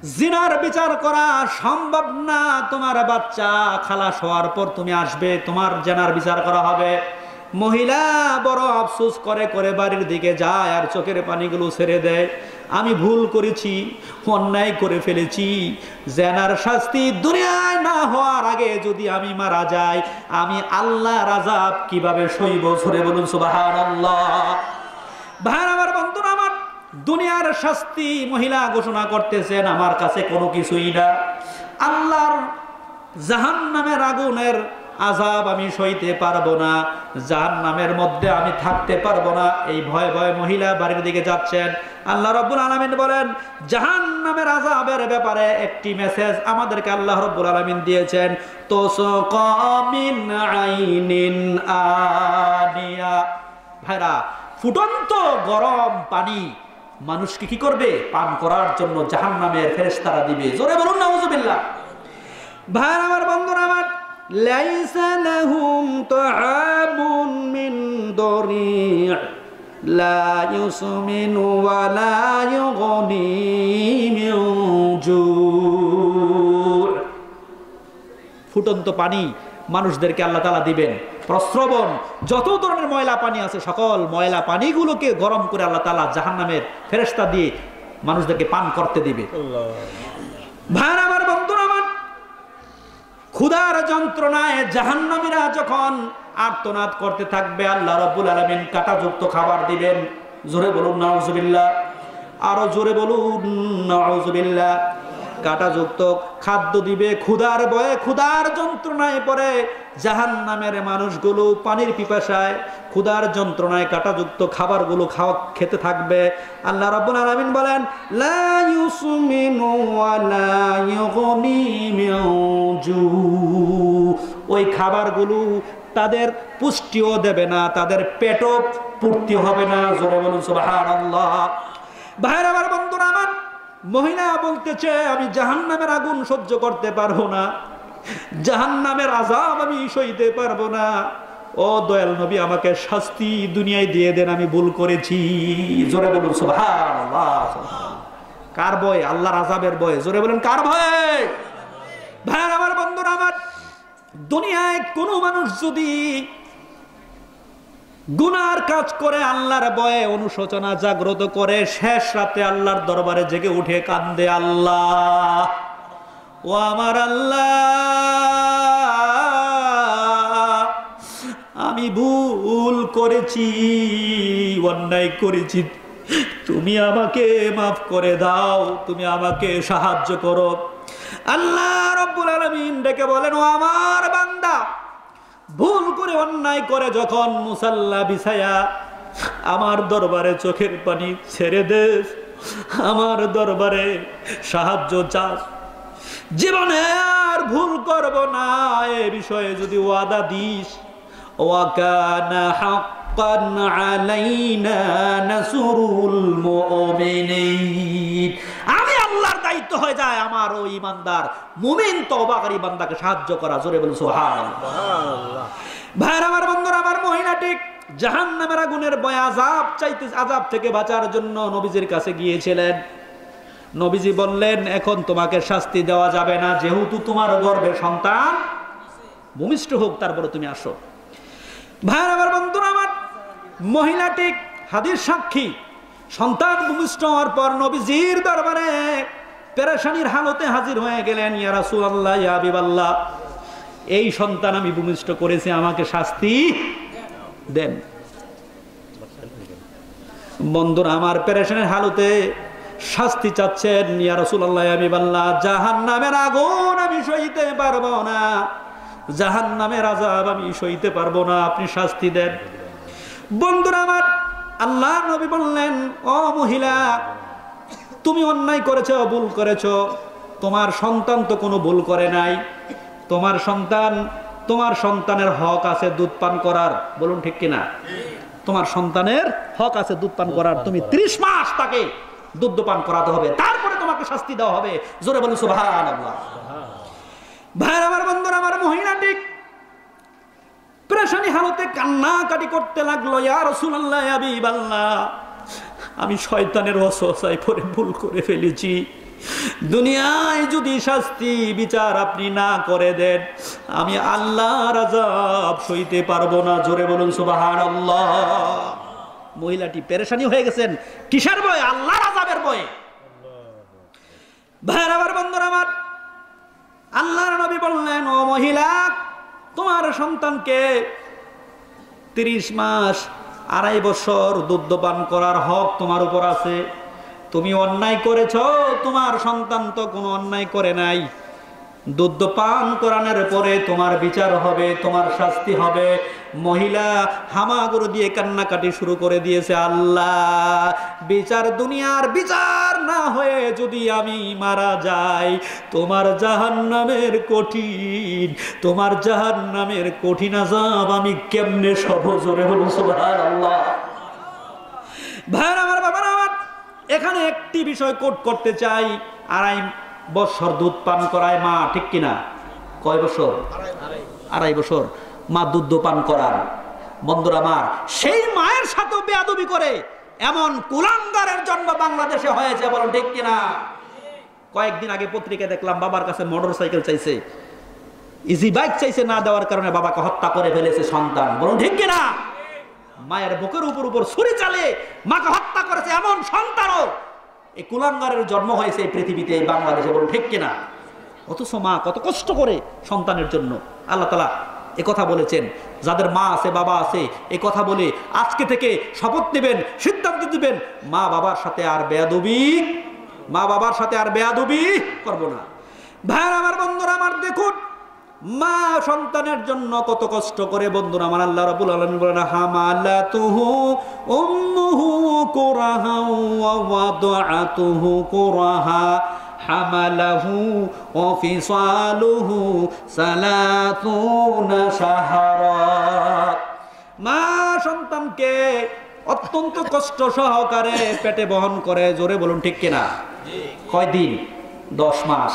জিনার বিচার করা সম্ভব না, তোমার বাচ্চা খালাস হওয়ার পর তুমি আসবে, তোমার জেনার বিচার করা হবে। মহিলা বড় আফসোস করে করে বাড়ির দিকে যায় আর চোখের পানিগুলো ছেড়ে দেয়, আমি ভুল করেছি, অন্যায় করে ফেলেছি, জেনার শাস্তি দুনিয়ায় না হওয়ার আগে যদি আমি মারা যাই, আমি আল্লাহর আযাব কিভাবে সইব? জোরে বলুন সুবহানাল্লাহ। ভাই আমার, বন্ধুরা আমার, দুনিয়ার শাস্তি মহিলা ঘোষণা করতেছেন আমার কাছে কোনো কিছুই না, আল্লাহর জাহান্নামের আগুনের আযাব আমি সইতে পারবো না, জাহান্নামের মধ্যে আমি থাকতে পারবো না, এই ভয়ে ভয়ে মহিলা বাড়ির দিকে যাচ্ছেন। আল্লাহ রাব্বুল আলামিন বলেন, জাহান্নামের আযাবের ব্যাপারে একটি মেসেজ আমাদেরকে আল্লাহ রাব্বুল আলামিন দিয়েছেন, তুসকা মিন আইনিন আনিয়া। ভাইরা, ফুটন্ত গরম পানি মানুষকে কি করবে? পান করার জন্য জাহান্নামের ফেরেশতারা দিবে। জোরে বলুন নাউজুবিল্লাহ। ভাই আমার, বন্ধুরা আমার, লাইসা লাহুম তাআমুন মিন দরি' লা ইউসমিনু ওয়া লা ইউগনি মিন জু'। ফুটন্ত পানি মানুষদেরকে আল্লাহ তাআলা দিবেন, প্রস্রবণ, যত ধরনের ময়লা পানি আছে সকল ময়লা পানিগুলোকে গরম করে আল্লাহ তাআলা জাহান্নামের ফেরেশতা দিয়ে মানুষদেরকে পান করতে দিবে। ভাই আমার, বন্ধুরা আমার, ক্ষুধার যন্ত্রণায় জাহান্নামীরা যখন আর্তনাদ করতে থাকবে, আল্লাহ রাব্বুল আলামিন কাঁটাযুক্ত খাবার দিবেন। জোরে বলুন নাউজুবিল্লাহ, আরো জোরে বলুন নাউজুবিল্লাহ। কাঁটাযুক্ত খাদ্য দিবে, ক্ষুধার ভয়ে, ক্ষুধার যন্ত্রণায় পড়ে জাহান্নামের মানুষগুলো পানির পিপাসায়, ক্ষুধার যন্ত্রণায় কাঁটাযুক্ত খাবারগুলো খেতে থাকবে। আল্লাহ রাব্বুল আলামিন বলেন, লা ইউসমিনু ওয়া লা ইউগনি মিন জু'। ওই খাবারগুলো তাদের পুষ্টিও দেবে না, তাদের পেটও পূর্তি হবে না। জোরে বলুন সুবহানাল্লাহ। ভাইরা আমার, বন্ধুরা আমার, মহিলা বলতেছে আমি জাহান্নামের আগুন সহ্য করতে পারবো না, জাহান্নামের আযাব আমি সইতে পারবো না। ও দয়াল নবী, আমাকে শাস্তি দুনিয়ায় দিয়ে দেন, আমি ভুল করেছি। জোরে বলুন সুবহানাল্লাহ। কার ভয়? আল্লাহর আযাবের ভয়। জোরে বলেন কার ভয়? ভাই আমার, বন্ধুরা আমার, দুনিয়ায় কোনো মানুষ যদি গুনার কাজ করে আল্লাহর ভয়ে অনুশোচনা জাগ্রত করে, শেষ রাতে আল্লাহর দরবারে জেগে উঠে কান্দে, আল্লাহ, ও আমার আল্লাহ, আমি ভুল করেছি, অন্যায় করেছি, তুমি আমাকে মাফ করে দাও, তুমি আমাকে সাহায্য করো। আল্লাহ রাব্বুল আলামিন ডেকে বলেন, ও আমার বান্দা, ভুল করে অন্যায় করে যখন মুসাল্লা বিছায়া আমার দরবারে চোখের পানি ছেড়ে দেস, আমার দরবারে সাহায্য চাস, জীবনে আর ভুল করব না এ বিষয়ে যদি ওয়াদা দিস, ওয়া কানা হাক্কান আলাইনা নাসরুল মুমিনিন, আমি আল্লাহর দায়িত্ব হয়ে যায় আমার ওই ইমানদার মুমিন তওবাকারী বান্দাকে সাহায্য করা। জোরে বলুন সুবহানাল্লাহ। ভাইরা আমার, বন্ধুরা আমার, মহিলাটি জাহান্নামের আগুনের ভয় আযাব চাইতে, আযাব থেকে বাঁচার জন্য নবীজির কাছে গিয়েছিলেন। নবীজি বললেন, এখন তোমাকে শাস্তি দেওয়া যাবে না, যেহেতু তোমার গর্ভে সন্তান ভূমিষ্ঠ হোক, তারপরে তুমি আসো। ভাইরা আমার, বন্ধুরা আমার, মহিলাটি হাদিস সাক্ষী, সন্তান ভূমিষ্ঠ হওয়ার পর নবীজির দরবারে পেরেশানির হালতে হাজির হয়ে গেলেন। ইয়া রাসূলুল্লাহ, ইয়া হাবিবাল্লাহ, এই সন্তান আমি ভূমিষ্ঠ করেছি, আমাকে শাস্তি দেন। বন্ধুরা আমার, পেরেশানির হালতে শাস্তি চাচ্ছেন। ইয়া রাসূলুল্লাহ, ইয়া হাবিবাল্লাহ, জাহান্নামের আগুন আমি সইতে পারবো না, জাহান্নামের আযাব আমি সইতে পারবো না, আপনি শাস্তি দেন। বন্ধুরা আমার, আল্লাহ নবী বললেন, ও মহিলা, তুমি অন্যায় করেছো, ভুল করেছো, তোমার সন্তান তো কোনো ভুল করে নাই, তোমার সন্তানের হক আছে দুধ পান করার। বলুন ঠিক কিনা? তোমার সন্তানের হক আছে দুধ পান করার, তুমি 30 মাস তাকে দুধ পান করাতে হবে, তারপরে তোমাকে শাস্তি দেওয়া হবে। জোরে বলুন সুবহানাল্লাহ। ভাই আমার, বন্ধুরা আমার, মহিলাটি পেরেশানি হালতে কান্নাকাটি করতে লাগলো, ইয়া রাসূলুল্লাহ, ইয়া হাবিবাল্লাহ, আমি শয়তানের ওয়াসওয়াসায় পড়ে ভুল করে ফেলেছি, দুনিয়ায় যদি শাস্তি বিচার আপনি না করে দেন, আমি আল্লাহর আযাব সইতে পারবো না। জোরে বলুন সুবহানাল্লাহ। মহিলাটি পেরেশানি হয়ে গেছেন কিসের ভয়ে? আল্লাহর আযাবের ভয়ে। ভাইরা আমার, বন্ধুরা আমার, আল্লাহর নবী বললেন, ও মহিলা, তোমার সন্তানকে 30 মাস 2.5 বছর দুধ পান করার হক তোমার উপর আছে। তুমি অন্যায় করেছ, তোমার সন্তান তো কোনো অন্যায় করে নাই। দুধ পান করানোর পরে তোমার বিচার হবে, তোমার শাস্তি হবে। মহিলা হামাগুড়ি দিয়ে কান্নাকাটি শুরু করে দিয়েছে, আল্লাহ, বিচার, দুনিয়ার বিচার না হয়ে যদি আমি মারা যাই, তোমার জাহান্নামের কঠিন, তোমার জাহান্নামের কঠিন আযাব আমি কেমনে সহ্য? জোরে বলুন সুবহানাল্লাহ। ভাইরা আমার, বাবারা আমার, এখানে একটি বিষয় কোট করতে চাই। 2.5 বছর দুধ পান করায় মা, ঠিক কিনা? কয় বছর? 2.5 বছর মা দুধ পান করার। বন্ধুরা আমার, সেই মায়ের সাথে বেয়াদবি করে এমন কুলাঙ্গারের জন্ম বাংলাদেশে হয়েছে, বলুন ঠিক কিনা? কয়েকদিন আগে পত্রিকায় দেখলাম, বাবার কাছে মোটরসাইকেল চাইছে, ইজি বাইক চাইছে, না দেওয়ার কারণে বাবাকে হত্যা করে ফেলেছে সন্তান, বলুন ঠিক কিনা? মায়ের বুকের উপর ছুরি চালিয়ে মাকে হত্যা করেছে এমন সন্তানও, এই কুলাঙ্গারের জন্ম হয়েছে এই পৃথিবীতে, এই বাংলাদেশে, বলুন ঠিক কিনা? অথচ মা কত কষ্ট করে সন্তানের জন্য। আল্লাহ তাআলা এ কথা বলেছেন, যাদের মা আছে, বাবা আছে, এ কথা বলে আজকে থেকে শপথ নেবেন, সিদ্ধান্ত দিবেন, মা বাবার সাথে আর বেয়াদবি করব না। ভাইরা আমার, বন্ধুরা আমার, দেখুন মা সন্তানের জন্য কত কষ্ট করে। বন্ধুরা আমার, আল্লাহ রাব্বুল আলামিন বলেন, হামালাতুহু উম্মুহু কুরাহা ওয়া ওয়াদাআতুহু কুরাহা হামালাহু ওয়া ফিসালুহু 30 শাহরা। মা সন্তানকে অত্যন্ত কষ্ট সহকারে পেটে বহন করে। জোরে বলুন ঠিক কিনা? কয় দিন? 10 মাস।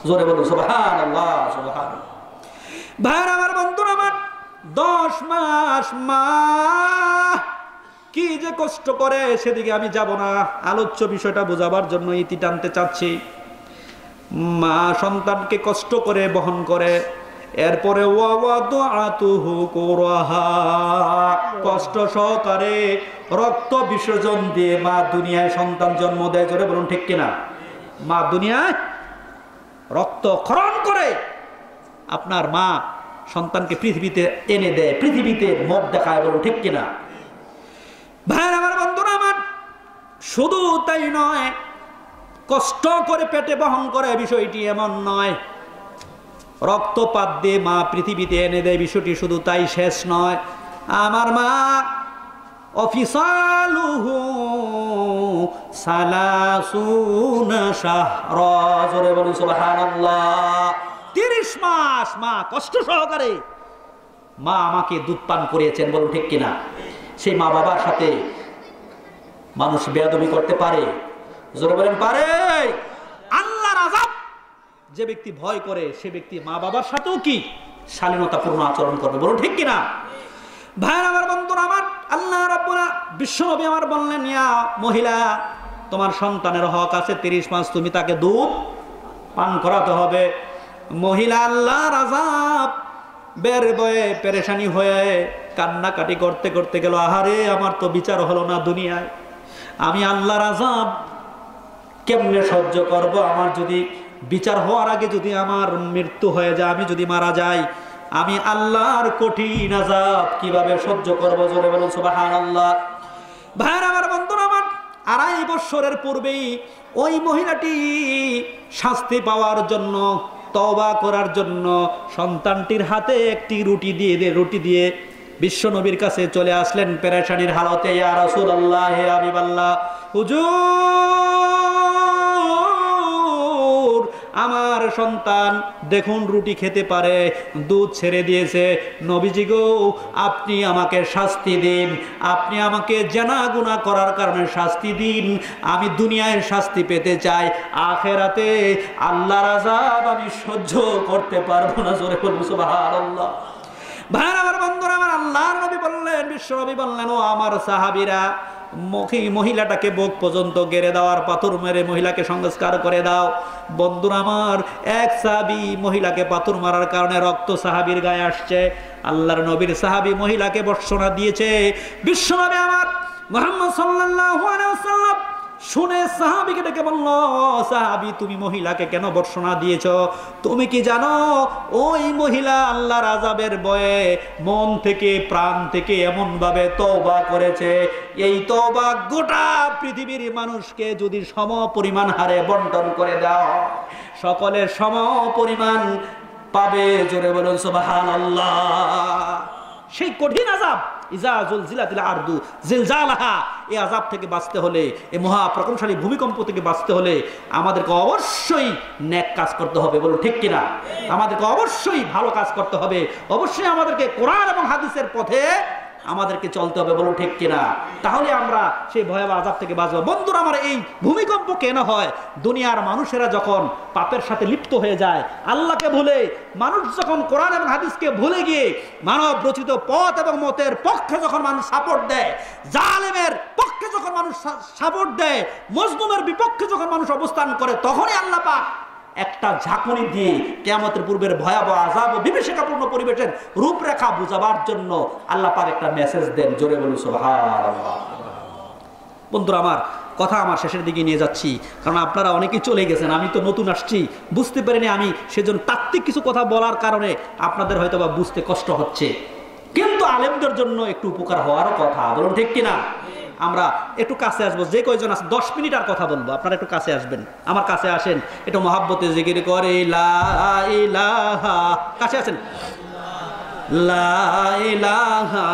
জোরে বলুন সুবহানাল্লাহ, সুবহানাল্লাহ। ভাইরা আমার, বন্ধুরা আমার, 10 মাস মা কি যে কষ্ট করে, সেদিকে আমি যাব না। আলোচ্য বিষয়টা বোঝাবার জন্য ইতি টানতে চাচ্ছি। মা সন্তানকে কষ্ট করে বহন করে, এরপরে ওয়াদাআতুহু কুরাহা, কষ্ট সহকারে রক্ত বিসর্জন দিয়ে মা দুনিয়ায় সন্তান জন্ম দেয়। জোরে বলুন ঠিক কিনা? মা দুনিয়ায় রক্ত ক্ষরণ করে আপনার মা সন্তানকে পৃথিবীতে এনে দেয়, পৃথিবীতে মুখ দেখায়। বলুন ঠিক কিনা? ভাইরা আমার, বন্ধুরা আমার, শুধু তাই নয়, কষ্ট করে পেটে বহন করে বিষয়টি এমন নয়, রক্তপাত দিয়ে মা পৃথিবীতে এনে দেয় বিষয়টি শুধু তাই শেষ নয়। আমার মা অফিসালুহু 30 শাহরা। জোরে বলুন সুবহানাল্লাহ। 30 মাস মা কষ্ট সহকারে মা আমাকে দুধ পান করিয়েছেন। বলুন ঠিক কিনা? সেই মা বাবার সাথে মানুষ বেয়াদবি করতে পারে? জোরে বলেন, পারে? আল্লাহর আযাব যে ব্যক্তি ভয় করে, সে ব্যক্তি মা বাবার সাথেও কি শালীনতাপূর্ণ আচরণ করবে? বলুন ঠিক কিনা? ভাইরা আমার, বন্ধুরা আমার, আল্লাহ রাব্বুল বিশ্বনবী আমার বললেন, ইয়া মহিলা, তোমার সন্তানের হক আছে, 30 মাস তুমি তাকে দুধ পান করাতে হবে। মহিলা আল্লাহর আযাব বের বয়ে পেরেশানি হয়ে কান্নাকাটি করতে করতে গেল, আহারে, আমার তো বিচার হলো না দুনিয়ায়, আমি আল্লাহর আযাব কেমনে সহ্য করব? আমার যদি বিচার হওয়ার আগে যদি আমার মৃত্যু হয়ে যায়, আমি যদি মারা যাই, আমি আল্লাহর কঠিন আযাব কিভাবে সহ্য করব? জোরে বলুন সুবহানাল্লাহ। ভাইরা আমার, বন্ধুরা আমার, 2.5 বছরের পূর্বেই ওই মহিলাটি শাস্তি পাওয়ার জন্য, তওবা করার জন্য সন্তানটির হাতে একটি রুটি দিয়ে বিশ্ব নবীর কাছে চলে আসলেন পেরেশানির হালতে। ইয়া রাসূলুল্লাহ, হে হাবিবাল্লাহ, হুজুর, আমার সন্তান দেখুন রুটি খেতে পারে, দুধ ছেড়ে দিয়েছে। নবীজি গো, আপনি আমাকে শাস্তি দিন, আপনি আমাকে জানা গুনাহ করার কারণে শাস্তি দিন। আমি দুনিয়ায় শাস্তি পেতে চাই, আখিরাতে আল্লাহর আযাব আমি সহ্য করতে পারবো না। জোরে বলুন সুবহানাল্লাহ। ভাইরা আমার, বন্ধুরা আমার, আল্লাহর নবী বললেন, বিশ্ব নবী বললেন, ও আমার সাহাবীরা, মহিলাটাকে বুক পর্যন্ত গেড়ে দাও আর পাথর মেরে মহিলাকে সংস্কার করে দাও। বন্ধুরা আমার, এক সাহাবী মহিলাকে পাথর মারার কারণে রক্ত সাহাবীর গায়ে আসছে। আল্লাহর নবীর সাহাবী মহিলাকে ভর্ৎসনা দিয়েছে। বিশ্বনবী আমার মুহাম্মদ সাল্লাল্লাহু আলাইহি ওয়াসাল্লাম শুনে সাহাবীকে ডেকে বলল, সাহাবী তুমি মহিলাকে কেন ভর্ৎসনা দিয়েছো? তুমি কি জানো ওই মহিলা আল্লাহর আযাবের ভয়ে মন থেকে প্রাণ থেকে এমন ভাবে তওবা করেছে, এই তওবা গোটা পৃথিবীর মানুষকে যদি সম পরিমাণ হারে বন্টন করে দাও, সকলের সম পরিমাণ পাবে। জোরে বলুন সুবহানাল্লাহ। সেই কঠিন আযাব, ইজা জুলজিলাতিল আরদু জিলজালাহা, এই আযাব থেকে বাঁচতে হলে, এই মহা প্রকম্পশালী ভূমিকম্প থেকে বাঁচতে হলে আমাদেরকে অবশ্যই নেক কাজ করতে হবে। বলুন ঠিক কিনা? আমাদেরকে অবশ্যই ভালো কাজ করতে হবে, অবশ্যই আমাদেরকে কোরআন এবং হাদিসের পথে আমাদেরকে চলতে হবে। বলুন ঠিক কিনা? তাহলে আমরা সেই ভয়াবহ আযাব থেকে বাঁচবো। বন্ধুরা আমার, এই ভূমিকম্প কেন হয়? দুনিয়ার মানুষেরা যখন পাপের সাথে লিপ্ত হয়ে যায়, আল্লাহকে ভুলে, মানুষ যখন কোরআন এবং হাদিসকে ভুলে গিয়ে মানব রচিত পথ এবং মতের পক্ষে যখন মানুষ সাপোর্ট দেয়, জালেমের পক্ষে যখন মানুষ সাপোর্ট দেয়, মজলুমের বিপক্ষে যখন মানুষ অবস্থান করে, তখনই আল্লাহ পাক একটা ঝাঁকুনি দিয়ে কিয়ামতের পূর্বের ভয়াবহ আযাব ও বিভীষিকাপূর্ণ পরিবেশের রূপরেখা বুঝাবার জন্য আল্লাহ পাক একটা মেসেজ দেন। জোরে বলুন সুবহানাল্লাহ। বন্ধুরা আমার, কথা আমার শেষের দিকে নিয়ে যাচ্ছি, কারণ আপনারা অনেকেই চলে গেছেন, আমি তো নতুন আসছি, বুঝতে পারিনি। আমি সেজন্য তাত্ত্বিক কিছু কথা বলার কারণে আপনাদের হয়তো বা বুঝতে কষ্ট হচ্ছে, কিন্তু আলেমদের জন্য একটু উপকার হওয়ারও কথা। বলুন ঠিক কিনা? আমরা একটু কাছে আসবো, যে কয়জন আছে 10 মিনিট আর কথা বলবো, আপনারা একটু কাছে আসবেন, আমার কাছে আসেন, একটু মহাব্বতে জিকির করে লা ইলাহা। কাছে আছেন? লা ইলাহা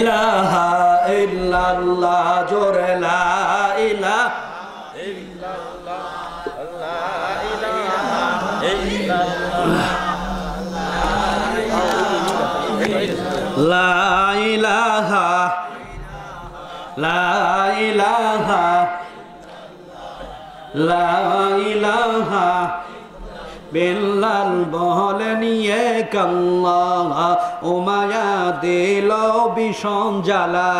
ইলাহা ইল্লাল্লাহ। জোরে লা ইলাহা লা ইলাহা লা ইলাহা লা ইলাহা বিল্লাল বলেন এক আল্লাহ, ও মায়া দিল ভীষণ জ্বালা।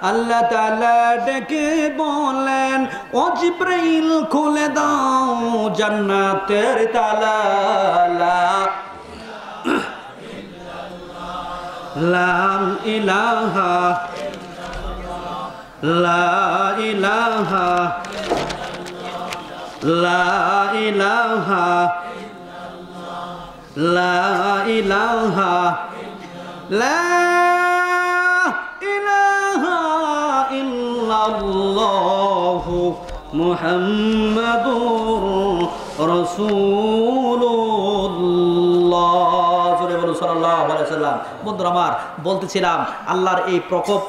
আল্লাহ তাআলা ডেকে বলেন, ও জিবরাইল খুলে দাও জান্নাতের তালা। লা ইলাহা লা ইলাহা লা ইলাহা লা ইলাহা লা ইলাহা ইল্লাল্লাহু মুহাম্মাদুর রাসূলুল্লাহ। জোরে বলুন সাল্লাল্লাহু আলাইহি ওয়াসাল্লাম। বন্ধুরা আমার, বলতেছিলাম আল্লাহর এই প্রকোপ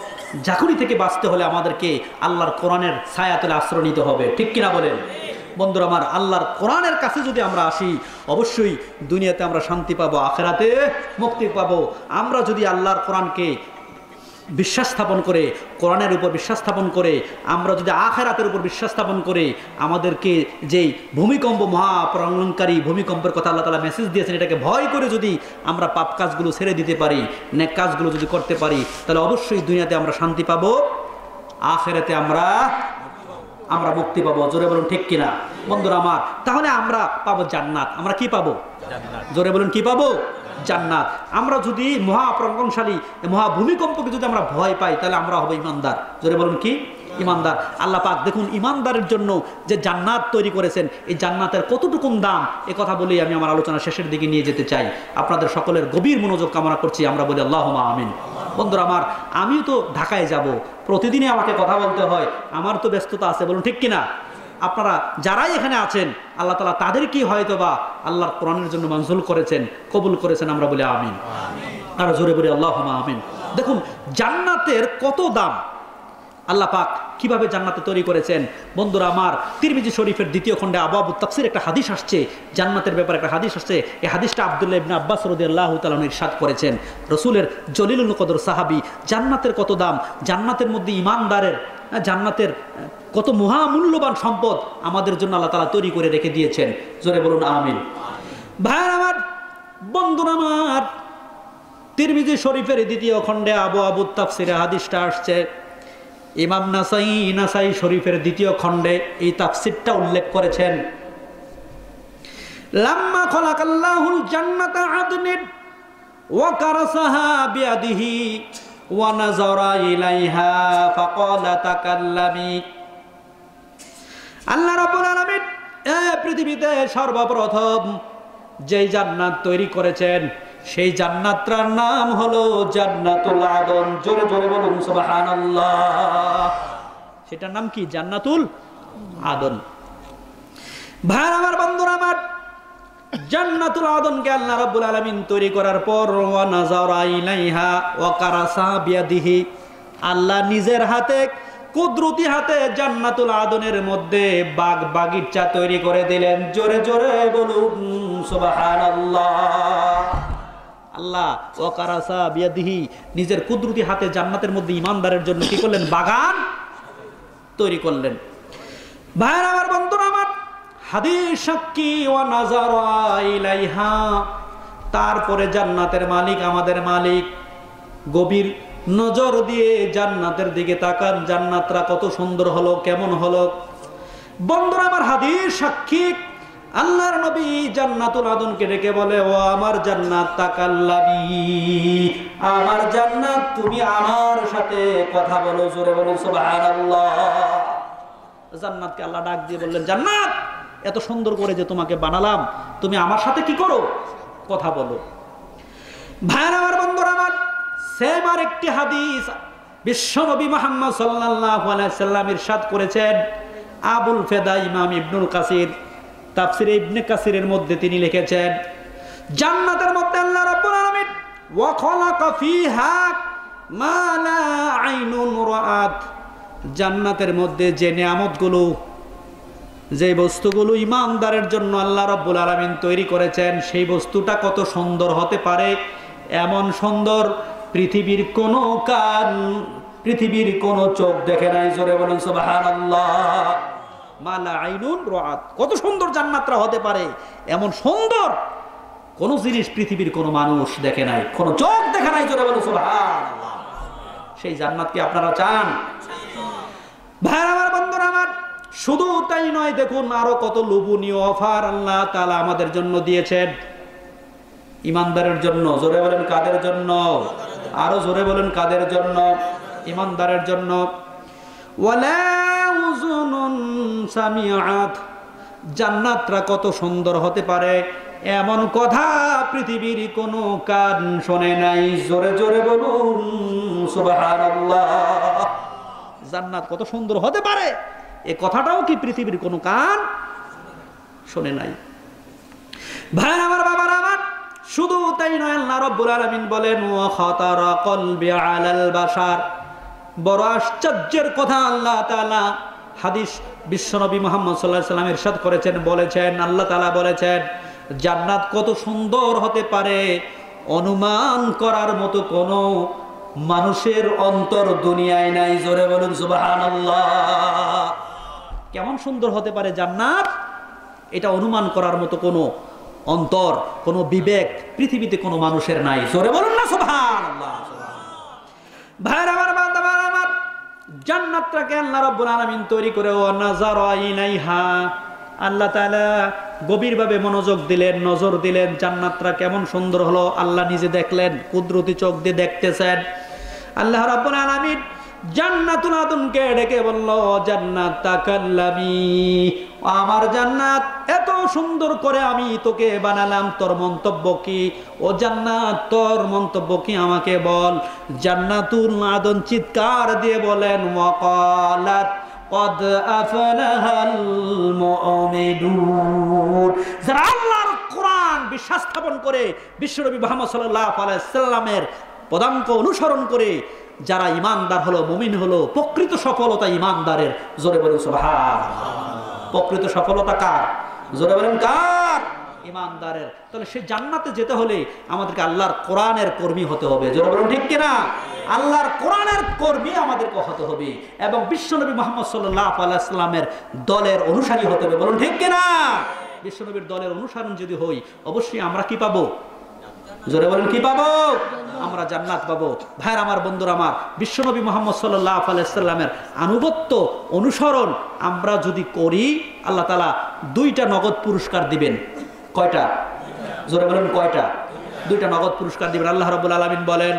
ঝাঁকুনি থেকে বাঁচতে হলে আমাদেরকে আল্লাহর কোরআনের ছায়াতলে আশ্রয় নিতে হবে। ঠিক কিনা বলেন? বন্ধুরা আমার, আল্লাহর কোরআনের কাছে যদি আমরা আসি, অবশ্যই দুনিয়াতে আমরা শান্তি পাবো, আখিরাতে মুক্তি পাবো। আমরা যদি আল্লাহর কোরআনকে বিশ্বাস স্থাপন করে, কোরআনের উপর বিশ্বাস স্থাপন করে, আমরা যদি আখিরাতের উপর বিশ্বাস স্থাপন করে, আমাদেরকে যেই ভূমিকম্প, মহাপ্রলয়ঙ্কারী ভূমিকম্পের কথা আল্লাহ তাআলা মেসেজ দিয়েছেন, এটাকে ভয় করে যদি আমরা পাপ কাজগুলো ছেড়ে দিতে পারি, নেক কাজগুলো যদি করতে পারি, তাহলে অবশ্যই দুনিয়াতে আমরা শান্তি পাবো, আখিরাতে আমরা মুক্তি পাবো। জোরে বলুন ঠিক কিনা? বন্ধুরা আমার, তাহলে আমরা পাবো জান্নাত। আমরা কি পাবো? জোরে বলুন কি পাবো? জান্নাত। আমরা যদি মহাপ্রকম্পশালী মহাভূমিকম্পকে যদি আমরা ভয় পাই, তাহলে আমরা হবো ইমানদার। জোরে বলুন কি? ইমানদার। আল্লাহ পাক দেখুন ইমানদারের জন্য যে জান্নাত তৈরি করেছেন, এই জান্নাতের কতটুকুন দাম, এ কথা বলেই আমি আমার আলোচনা শেষের দিকে নিয়ে যেতে চাই। আপনাদের সকলের গভীর মনোযোগ কামনা করছি, আমরা বলি আল্লাহুম্মা আমিন। বন্ধুরা আমার, আমিও তো ঢাকায় যাব, প্রতিদিনই আমাকে কথা বলতে হয়, আমার তো ব্যস্ততা আছে। বলুন ঠিক কিনা? আপনারা যারাই এখানে আছেন, আল্লাহ তাআলা তাদেরকেই হয়তো বা আল্লাহর কোরআনের জন্য মঞ্জুর করেছেন, কবুল করেছেন, আমরা বলি আমিন। আর জোরে বলি আল্লাহুম্মা আমিন। দেখুন জান্নাতের কত দাম। আল্লাহ পাক কিভাবে জান্নাতে তৈরি করেছেন। বন্ধুরা আমার, তিরমিজি শরীফের দ্বিতীয় খণ্ডে আবওয়াবুত তাফসীর একটা হাদিস আসছে, জান্নাতের ব্যাপারে একটা হাদিস আসছে। এই হাদিসটা আব্দুল্লাহ ইবনে আব্বাস রাদিয়াল্লাহু তাআলা ইরশাদ করেছেন, রাসূলের জলিলুল কদর সাহাবী, জান্নাতের কত দাম, জান্নাতের মধ্যে ঈমানদারের, জান্নাতের কত মহামূল্যবান সম্পদ আমাদের জন্য আল্লাহ তাআলা তৈরি করে রেখে দিয়েছেন। জোরে বলুন আমিন। ভাইরা আমার, বন্ধুরা আমার, তিরমিজি শরীফের দ্বিতীয় খণ্ডে আবওয়াবুত তাফসীরে হাদিসটা আসছে। ইমাম নাসাই শরীফের দ্বিতীয় খণ্ডে এই তাফসীরটা উল্লেখ করেছেন। লাম্মা খালাকাল্লাহুল জান্নাতা আদনিন ওয়া কারাসাহা বিয়াদিহি ওয়া নাযারা ইলাইহা ফাকালা তাকাল্লামি। আল্লাহ রাব্বুল আলামিন এই পৃথিবীতে সর্বপ্রথম যেই জান্নাত তৈরি করেছেন, সেই জান্নাতটার নাম হলো জান্নাতুল আদন। জোরে জোরে বলুন সুবহানাল্লাহ। সেটার নাম কি? জান্নাতুল আদন। ভাই আমার, বন্ধুরা আমার, জান্নাতুল আদনকে আল্লাহ রাব্বুল আলামিন তৈরি করার পর ওয়া নাযারা ইলাইহা ওয়া কারাসা বিয়াদিহি, আল্লাহ নিজের হাতে, কুদরতি হাতে জান্নাতুল আদনের মধ্যে বাগ বাগিচা তৈরি করে দিলেন। জোরে জোরে বলুন সুবহানাল্লাহ। আল্লাহ ওয়া কারাসা বিয়াদিহি, নিজের কুদরতি হাতে জান্নাতের মধ্যে ঈমানদারের জন্য কি করলেন? বাগান তৈরি করলেন। ভাইরা আমার, বন্ধুরা আমার, হাদিস সাক্ষী ওয়া নাযারা ইলাইহা, তারপরে জান্নাতের মালিক, আমাদের মালিক, গভীর নজর দিয়ে জান্নাতের দিকে তাকান, জান্নাতরা কত সুন্দর হলো, কেমন হলো। বন্ধুরা আমার, হাদিস সাক্ষী আল্লাহর নবী জান্নাতুল আদনকে ডেকে বলে, ও আমার জান্নাত তাকাল্লামি, আমার জান্নাত তুমি আমার সাথে কথা বলো। জোরে বলো সুবহানাল্লাহ। জান্নাতকে আল্লাহ ডাক দিয়ে বললেন, জান্নাত, এত সুন্দর করে যে তোমাকে বানালাম, তুমি আমার সাথে কি করো? কথা বলো। ভাইরা আমার, বন্ধুরা আমার, সেম আরেকটি হাদিস বিশ্বনবী মুহাম্মদ সাল্লাল্লাহু আলাইহি সাল্লাম ইরশাদ করেছেন। আবুল ফেদা ইমাম ইবনুল কাসির তাফসিরে ইবনে কাসিরের মধ্যে তিনি লিখেছেন, জান্নাতের মধ্যে আল্লাহ রাব্বুল আলামিন ওয়া খালাকা ফিহা মা লা আইনুন রাআত, জান্নাতের মধ্যে যে নিয়ামতগুলো, যে বস্তুগুলো ঈমানদারের জন্য আল্লাহ রাব্বুল আলামিন তৈরি করেছেন, সেই বস্তুটা কত সুন্দর হতে পারে, এমন সুন্দর পৃথিবীর কোনো কান, পৃথিবীর কোনো চোখ দেখে নাই। জোরে বলুন সুবহানাল্লাহ। মালা আইনুন রাআত, কত সুন্দর জান্নাতরা হতে পারে, এমন সুন্দর কোন জিনিস পৃথিবীর কোনো মানুষ দেখে নাই, কোনো চোখ দেখে নাই। জোরে বলুন সুবহানাল্লাহ। সেই জান্নাত কি আপনারা চান? ভাইরা আমার, বন্ধুরা আমার, শুধু তাই নয়, দেখুন আরো কত লোভনীয় অফার আল্লাহ তাআলা আমাদের জন্য দিয়েছেন, ঈমানদারের জন্য। জোরে বলেন কাদের জন্য? আরো জোরে বলেন কাদের জন্য? ঈমানদারের জন্য। ওয়ালা উযুনুন সামিআত, জান্নাতরা কত সুন্দর হতে পারে, এমন কথা পৃথিবীর কোনো কান শোনে নাই। জোরে জোরে বলুন সুবহানাল্লাহ। জান্নাত কত সুন্দর হতে পারে, এই কথাটাও কি পৃথিবীর কোনো কান শোনে নাই। ভাইরা আমার, বাবারা আমার, শুধু তাই নয়, আল্লাহ রাব্বুল আলামিন বলেন, ওয়া খাতারা কলবি আলাল বাশার, বড় আশ্চর্যের কথা আল্লাহ তাআলা হাদিস বিশ্বনবী মুহাম্মদ সাল্লাল্লাহু আলাইহি ওয়াসাল্লাম ইরশাদ করেছেন, বলেছেন, আল্লাহ তাআলা বলেছেন, জান্নাত কত সুন্দর হতে পারে, অনুমান করার মতো কোনো মানুষের অন্তর দুনিয়ায় নাই। জোরে বলুন সুবহানাল্লাহ। কেমন সুন্দর হতে পারে জান্নাত, এটা অনুমান করার মতো কোনো অন্তর, কোনো বিবেক পৃথিবীতে কোনো মানুষের নাই। জোরে বলুন না সুবহানাল্লাহ। ভাইরা আমার, বান্দারা আমার, জান্নাতটাকে আল্লাহ রাব্বুল আলামিন তৈরি করে ওয়া নাযারা ইলাইহা, আল্লাহ তাআলা গভীরভাবে মনোযোগ দিলেন, নজর দিলেন, জান্নাতটা কেমন সুন্দর হলো আল্লাহ নিজে দেখলেন, কুদরতি চোখ দিয়ে দেখতেছেন। আল্লাহ রাব্বুল আলামিন জান্নাতুল আদনকে ডেকে বলল, জান্নাত তাকাল্লামি, আমার জান্নাত এত সুন্দর করে আমি তোকে বানালাম, তোর মন্তব্য কি? ও জান্নাত, তোর মন্তব্য কি আমাকে বল। জান্নাতুল আদন চিৎকার দিয়ে বলেন, ওয়াকালাত কদ আফলাহাল মুমিনুন, যারা আল্লাহর কোরআন বিশ্বাস স্থাপন করে, বিশ্বনবী মুহাম্মদ সাল্লাল্লাহু আলাইহি সাল্লামের পদাঙ্ক অনুসরণ করে যারা ইমানদার হলো, মুমিন হলো, প্রকৃত সফলতা ইমানদারের। জোরে বলুন সুবহানাল্লাহ। প্রকৃত সফলতা কার? জোরে বলেন কার? ইমানদারের। তাহলে সে জান্নাতে যেতে হলে আমাদেরকে আল্লাহর কোরআনের কর্মী হতে হবে। জোরে বলুন ঠিক কিনা? আল্লাহর কোরআনের কর্মী আমাদেরকে হতে হবে এবং বিশ্বনবী মুহাম্মদ সাল্লাল্লাহু আলাইহি ওয়াসাল্লামের দলের অনুসারী হতে হবে। বলুন ঠিক কিনা? বিশ্বনবীর দলের অনুসরণ যদি হই, অবশ্যই আমরা কি পাবো? জোরে বলেন কি পাবো? আমরা জান্নাত পাবো। ভাইরা আমার, বন্ধুরা আমার, বিশ্বনবী মুহাম্মদ সাল্লাল্লাহু আলাইহি ওয়াসাল্লামের আনুগত্য অনুসরণ আমরা যদি করি, আল্লাহ তাআলা 2টা নগদ পুরস্কার দিবেন। কয়টা? জোরে বলেন কয়টা? 2টা নগদ পুরস্কার দিবেন। আল্লাহ রাব্বুল আলামিন বলেন,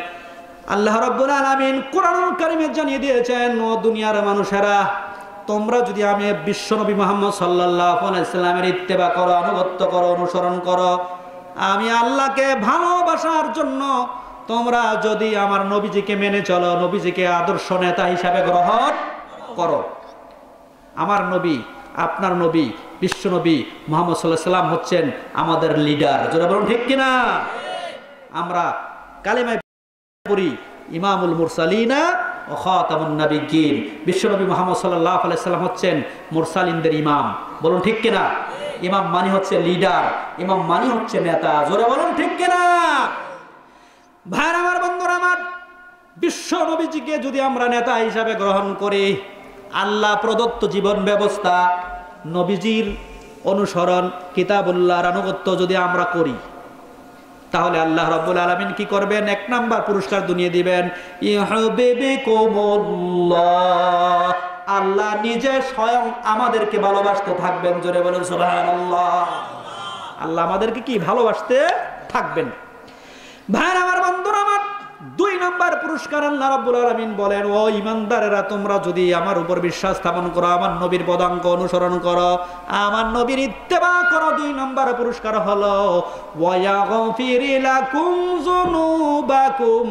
আল্লাহ রাব্বুল আলামিন কোরআনুল কারীমে জানিয়ে দিয়েছেন, ও দুনিয়ার মানুষেরা, তোমরা যদি আমি বিশ্বনবী মুহাম্মদ সাল্লাল্লাহু আলাইহি ওয়াসাল্লামের ইত্তেবা করো, আনুগত্য করো, অনুসরণ করো, আমি আল্লাহকে ভালোবাসার জন্য তোমরা যদি আমার নবীজিকে মেনে চলো, নবীজিকে আদর্শ নেতা হিসাবে গ্রহণ করো। আমার নবী, আপনার নবী, বিশ্বনবী মুহাম্মদ সাল্লাল্লাহু আলাইহি ওয়াসাল্লাম হচ্ছেন আমাদের লিডার। যারা বলুন ঠিক কিনা? আমরা কালেমায় পড়ি ইমামুল মুরসালিনা ও খাতামুন নাবিয়্যিন। বিশ্বনবী মুহাম্মদ সাল্লাল্লাহু আলাইহি ওয়াসাল্লাম হচ্ছেন মুরসালিনদের ইমাম। বলুন ঠিক কিনা? ইমাম মানি হচ্ছে লিডার, ইমাম মানি হচ্ছে নেতা। জোরে বলুন ঠিক কিনা? ভাইরা আমার, বন্ধুরা আমার, বিশ্ব নবীজিকে যদি আমরা নেতা হিসাবে গ্রহণ করি, আল্লাহ প্রদত্ত জীবন ব্যবস্থা, নবীজির অনুসরণ, কিতাবুল্লাহর আনুগত্য যদি আমরা করি, তাহলে আল্লাহ রাব্বুল আলামিন কি করবেন? 1 নাম্বার পুরস্কার দুনিয়া দিবেন। ইউহিব্বুকুমুল্লাহ, আল্লাহ নিজে স্বয়ং আমাদেরকে ভালোবাসতে থাকবেন। জোরে বলেন সুবহানাল্লাহ। আল্লাহ আমাদেরকে কি ভালোবাসতে থাকবেন। ভাইরা আমার, বন্ধুরা আমার, 2 নাম্বার পুরস্কার আল্লাহ রাব্বুল আলামিন বলেন, ও ইমানদারেরা, তোমরা যদি আমার উপর বিশ্বাস স্থাপন করো, আমার নবীর পদাঙ্ক অনুসরণ করো, আমার নবীর ইত্তেবা করো, 2 নাম্বার পুরস্কার হলো ওয়া ইয়াগফির লাকুম যুনুবাকুম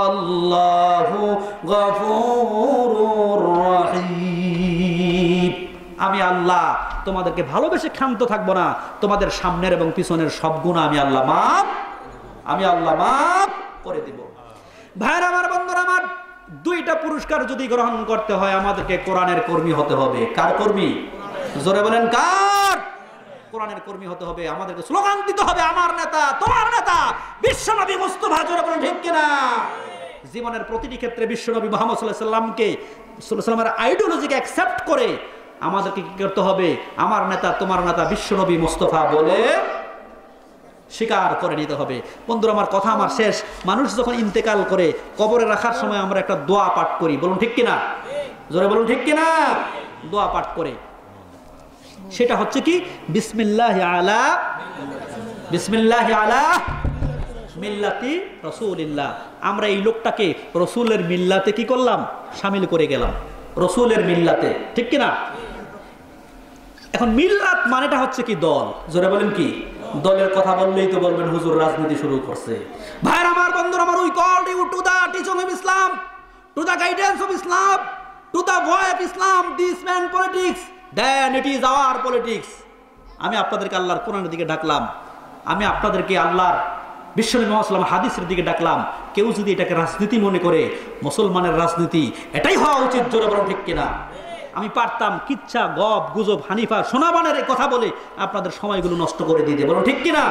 আল্লাহু গফুরুর রহিম। আমি আল্লাহ তোমাদেরকে ভালোবেসে ক্ষান্ত থাকবো না, তোমাদের সামনের এবং পিছনের সব গুনাহ আমি আল্লাহ মাফ করে দিব। ভাইরা আমার, বন্ধুরা আমার, 2টা পুরস্কার যদি গ্রহণ করতে হয়, আমাদেরকে কোরআনের কর্মী হতে হবে। কার কর্মী? জোরে বলেন কার? কোরআনের কর্মী হতে হবে। আমাদেরকে স্লোগান দিতে হবে, আমার নেতা, তোমার নেতা বিশ্বনবী মুস্তাফা। জোরে বলেন ঠিক কিনা? জীবনের প্রতিটি ক্ষেত্রে বিশ্বনবী মুহাম্মদ সাল্লাল্লাহু আলাইহি ওয়াসাল্লামের আইডিওলজিকে অ্যাকসেপ্ট করে আমাদেরকে কি করতে হবে? আমার নেতা, তোমার নেতা বিশ্বনবী মুস্তাফা বলে স্বীকার করে নিতে হবে। বন্ধুরা আমার, কথা আমার শেষ। মানুষ যখন ইন্তেকাল করে কবরে রাখার সময় আমরা একটা দোয়া পাঠ করি। বলুন ঠিক কিনা? জোরে বলুন ঠিক কিনা? দোয়া পাঠ করে, সেটা হচ্ছে কি? বিসমিল্লাহি আলা মিল্লাতি রাসূলিল্লাহ। আমরা এই লোকটাকে রসুলের মিল্লাতে কি করলাম? শামিল করে গেলাম, রসুলের মিল্লাতে। ঠিক কিনা? এখন মিল্লাত মানেটা হচ্ছে কি? দল। জোরে বলেন কি? দলের কথা বললেই তো বলবেন হুজুর রাজনীতি শুরু করছে। ভাইরা আমার, বন্ধুরা আমার, we called you to the teaching of Islam, to the guidance of Islam, to the way of Islam. This man politics, then it is our politics. আমি আপনাদেরকে আল্লাহর কোরআনের দিকে ডাকলাম, আমি আপনাদেরকে আল্লাহর বিশ্বনবী মুহাম্মদ সাল্লাল্লাহু আলাইহি ওয়াসাল্লাম হাদিসের দিকে ডাকলাম। কেউ যদি এটাকে রাজনীতি মনে করে, মুসলমানের রাজনীতি এটাই হওয়া উচিত। জোরে বলেন ঠিক কিনা? আমি পারতাম কিচ্ছা, গপ, গুজব, হানিফা, সোনাবানের কথা বলে আপনাদের সময়গুলো নষ্ট করে দিতে। বলুন ঠিক কিনা?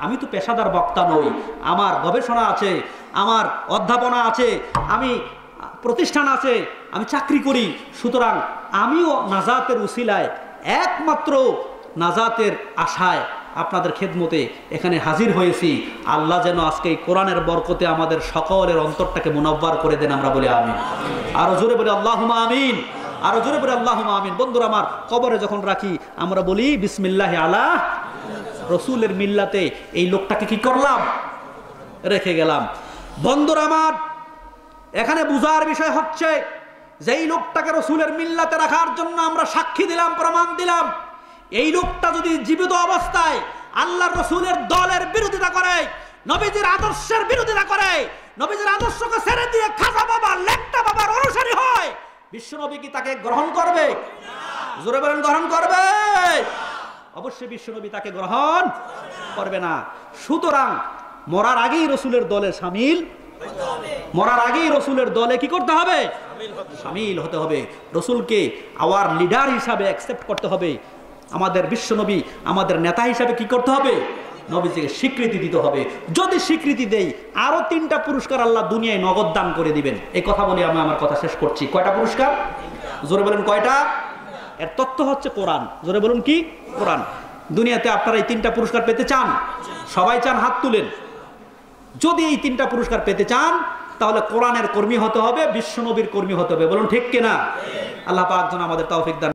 আমি তো পেশাদার বক্তা নই, আমার গবেষণা আছে, আমার অধ্যাপনা আছে, আমি প্রতিষ্ঠান আছে, আমি চাকরি করি। সুতরাং আমিও নাজাতের উসিলায়, একমাত্র নাজাতের আশায় আপনাদের খেদমতে এখানে হাজির হয়েছি। আল্লাহ যেন আজকে এই কোরআনের বরকতে আমাদের সকলের অন্তরটাকে মুনাব্বার করে দেন। আমরা বলি আমিন। আরো জোরে বলি আল্লাহুম্মা আমিন। আরো জোরে বলি আল্লাহুম্মা আমিন। বন্ধুরা আমার, কবরে যখন রাখি আমরা বলি বিসমিল্লাহি আলা রসুলের মিল্লাতে। এই লোকটাকে কি করলাম? রেখে গেলাম। বন্ধুরা আমার, এখানে বুঝার বিষয় হচ্ছে যে এই লোকটাকে রসুলের মিল্লাতে রাখার জন্য আমরা সাক্ষী দিলাম, প্রমাণ দিলাম। এই লোকটা যদি জীবিত অবস্থায় আল্লাহর রসুলের দলের বিরোধিতা করে, নবীজির আদর্শের বিরোধিতা করে, নবীজির আদর্শকে ছেড়ে দিয়ে খাজা বাবা, লেকটা বাবার অনুসারী হয়, বিশ্বনবী কি তাকে গ্রহণ করবে? জোরে বলেন গ্রহণ করবে? অবশ্যই বিশ্বনবী তাকে গ্রহণ করবে না। সুতরাং মরার আগেই রসুলের দলে শামিল মরার আগেই রসুলের দলে কি করতে হবে? শামিল হতে হবে। রসুলকে আওয়ার লিডার হিসাবে অ্যাকসেপ্ট করতে হবে। আমাদের বিশ্বনবী, আমাদের নেতা হিসাবে কি করতে হবে? নবীজিকে স্বীকৃতি দিতে হবে। যদি স্বীকৃতি দেই, আরো 3টা পুরস্কার আল্লাহ দুনিয়ায় নগদ দান করে দিবেন। এই কথা বলে আমি আমার কথা শেষ করছি। কয়টা পুরস্কার? জোরে বলেন কয়টা? এর তথ্য হচ্ছে কোরআন। জোরে বলুন কি? কোরআন। দুনিয়াতে আপনারা এই 3টা পুরস্কার পেতে চান? সবাই চান? হাত তুলেন। যদি এই 3টা পুরস্কার পেতে চান, তাহলে কোরআনের কর্মী হতে হবে, বিশ্বনবীর কর্মী হতে হবে। বলুন ঠিক কিনা? আল্লাহ পাক যেন আমাদের তৌফিক দান